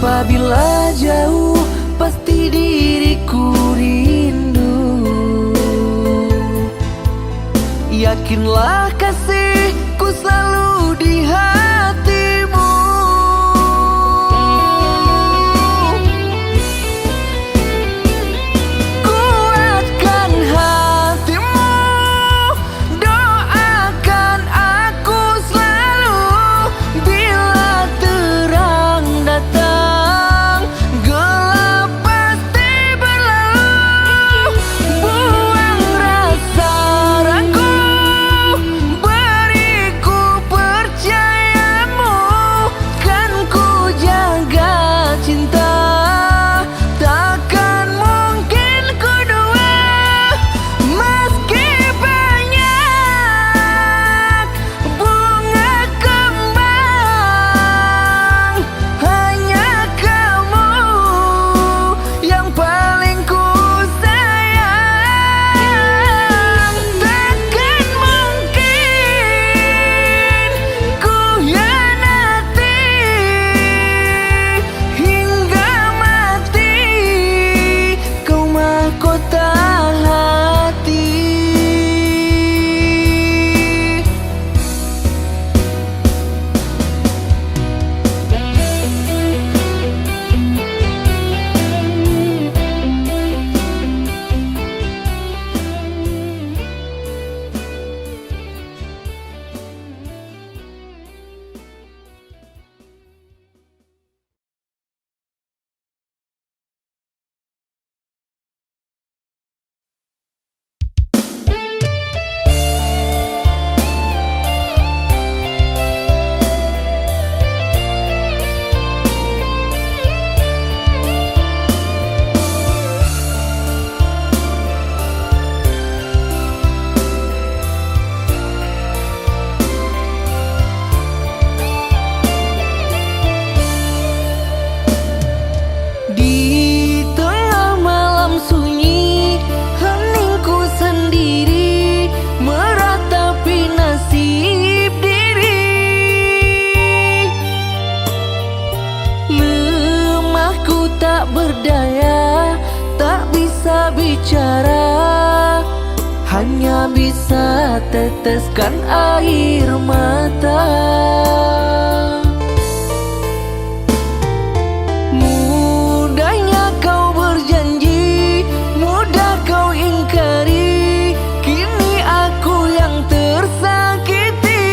S2: Apabila jauh pasti diriku rindu, yakinlah kasihku selalu di hatimu. Kuatkan hatimu, doakan aku selalu. Bila terang datang, gelap pasti berlalu. Buang rasa ragu, beriku percayamu, kan ku jaga cinta. Takkan mungkin kedua, meski banyak bunga kembang, hanya kamu yang paling ku sayang. Takkan mungkin ku hianati, hingga mati kau mahkota hati. bisa teteskan air mata. Mudahnya kau berjanji, mudah kau ingkari, kini aku yang tersakiti.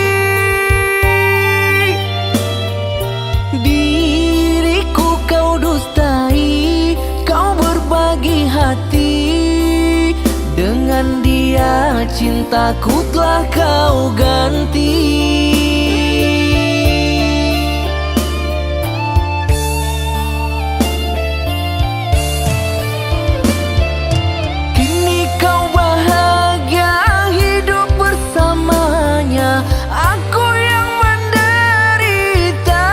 S2: Diriku kau dustai, kau berbagi hati. Dengan dia cintaku telah kau ganti. Kini kau bahagia hidup bersamanya, aku yang menderita.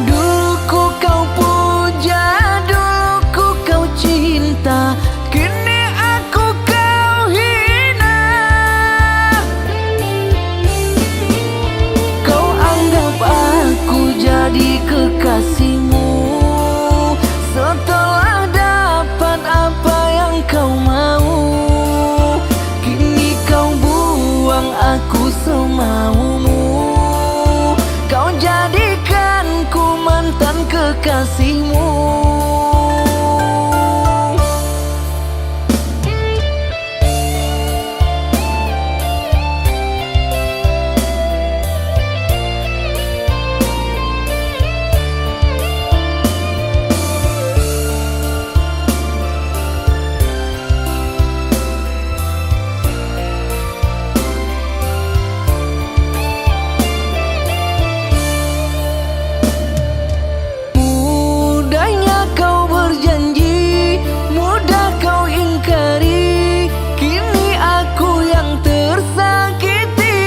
S2: Dulu ku kau puja, dulu ku kau cinta, kini aku kau hina. Kau anggap aku jadi kekasihmu, setelah dapat apa yang kau mau. Kini kau buang aku semaumu, kau jadikanku mantan kekasihmu. Mudahnya kau berjanji, mudah kau ingkari, kini aku yang tersakiti.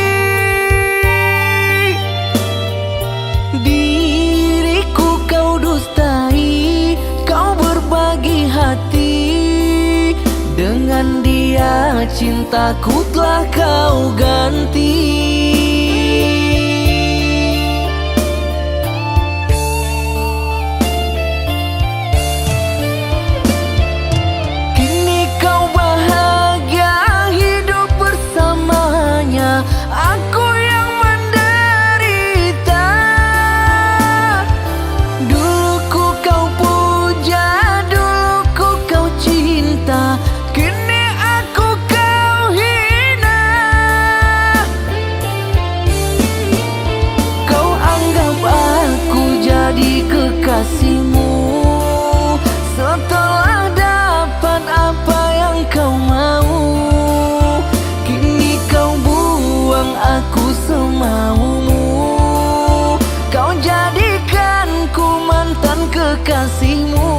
S2: Diriku kau dustai, kau berbagi hati. Dengan dia cintaku telah kau ganti. Kini kau bahagia hidup bersamanya, aku yang menderita. Dulu ku kau puja, dulu ku kau cinta, kini aku kau hina. Kau anggap aku jadi kekasihmu, setelah dapat apa yang kau mau. Kini kau buang aku semaumu, kau jadikanku mantan kekasihmu.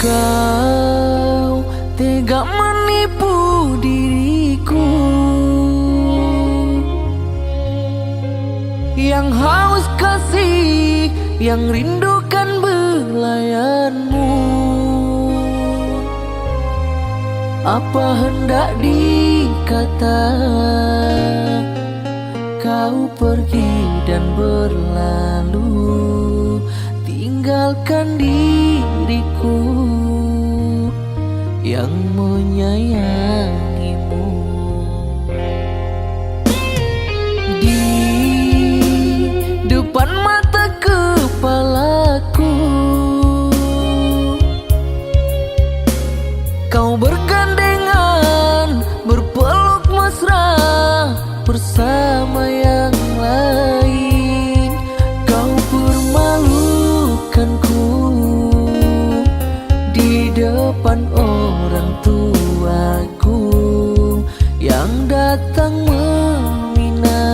S2: Kau tega menipu diriku yang haus kasih, yang rindukan belayanmu. Apa hendak dikata, kau pergi dan berlalu, tinggalkan diriku yang menyayangimu. Di depan mata kepalaku, kau bergandengan, berpeluk mesra bersama yang lain. Kau permalukanku di depan orang tuaku yang datang meminta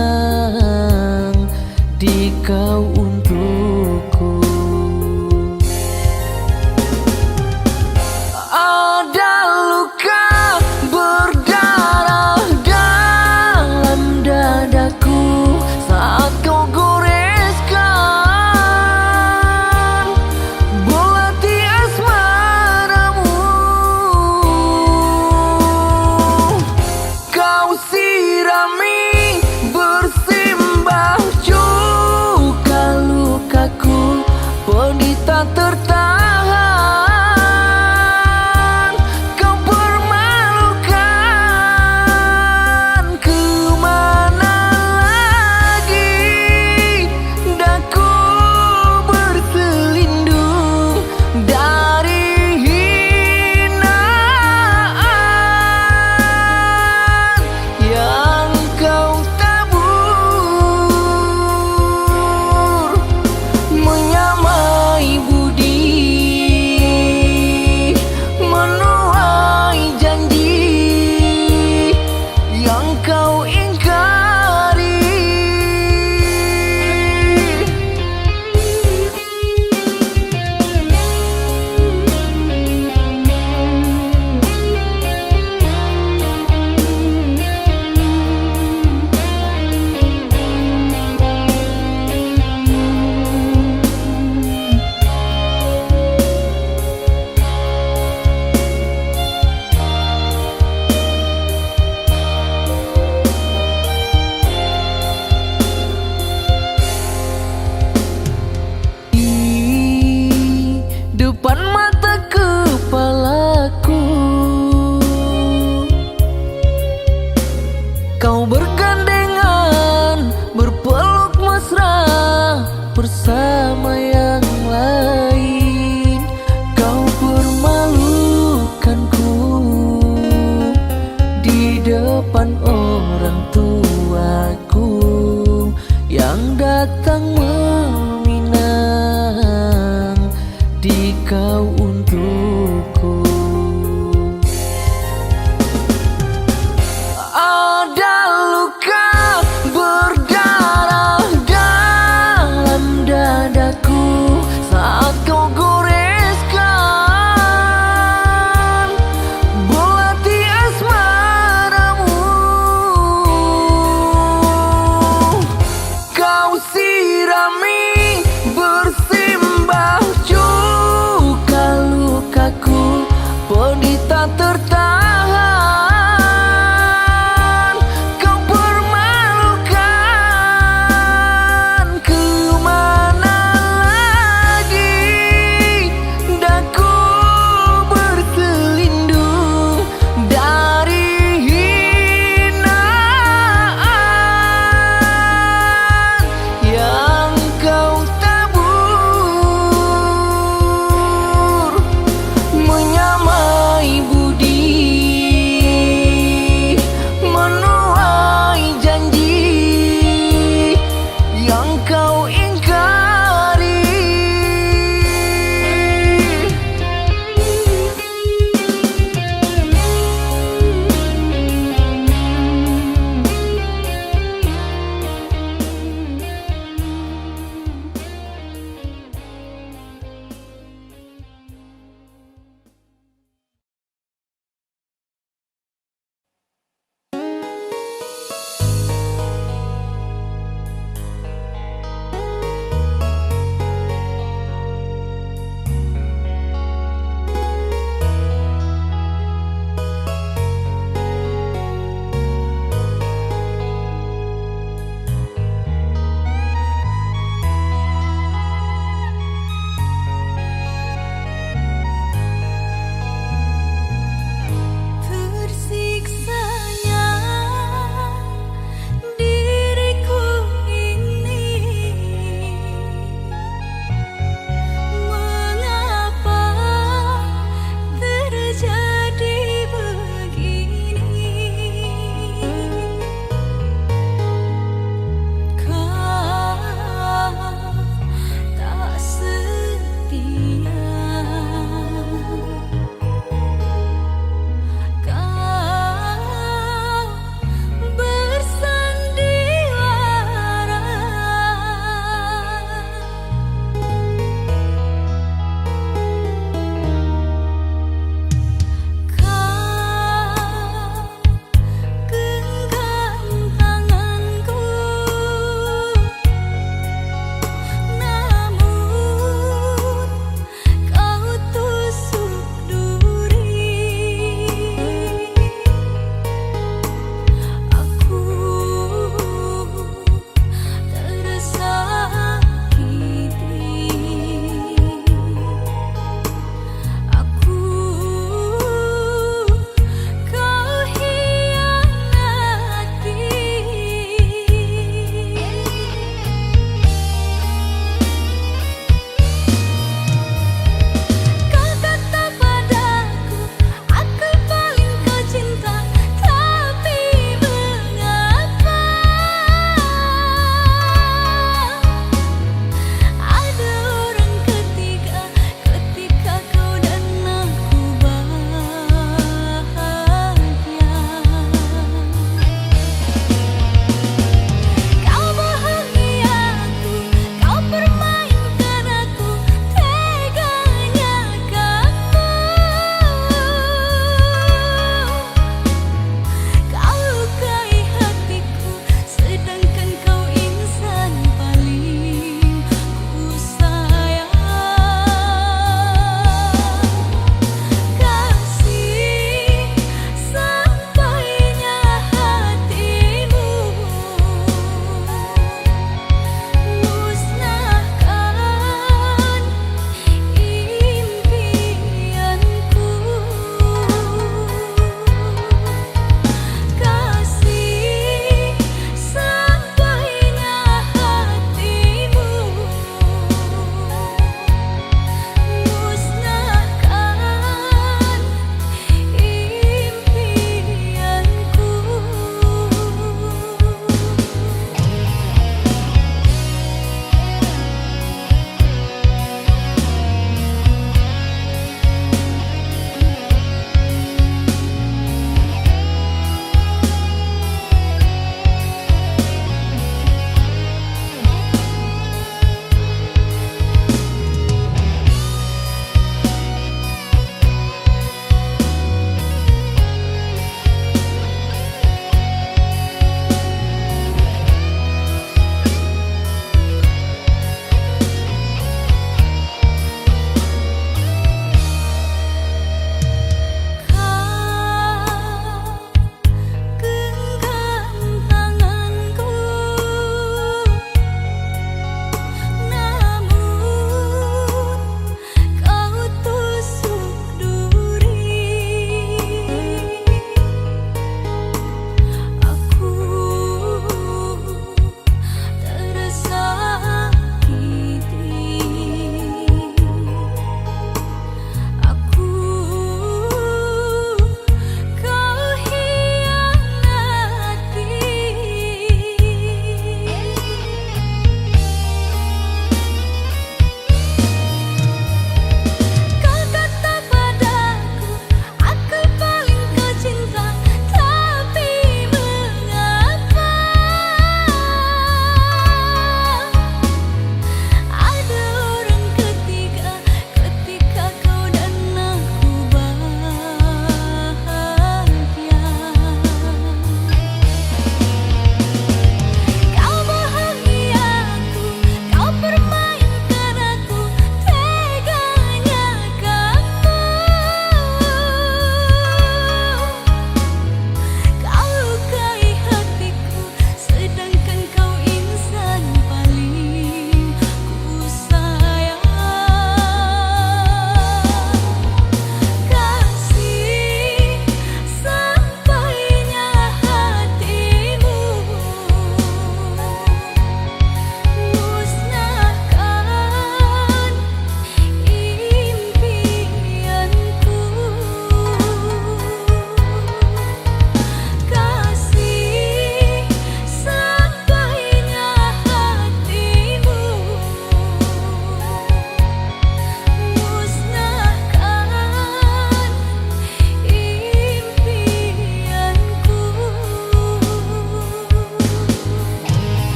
S2: Kau berganda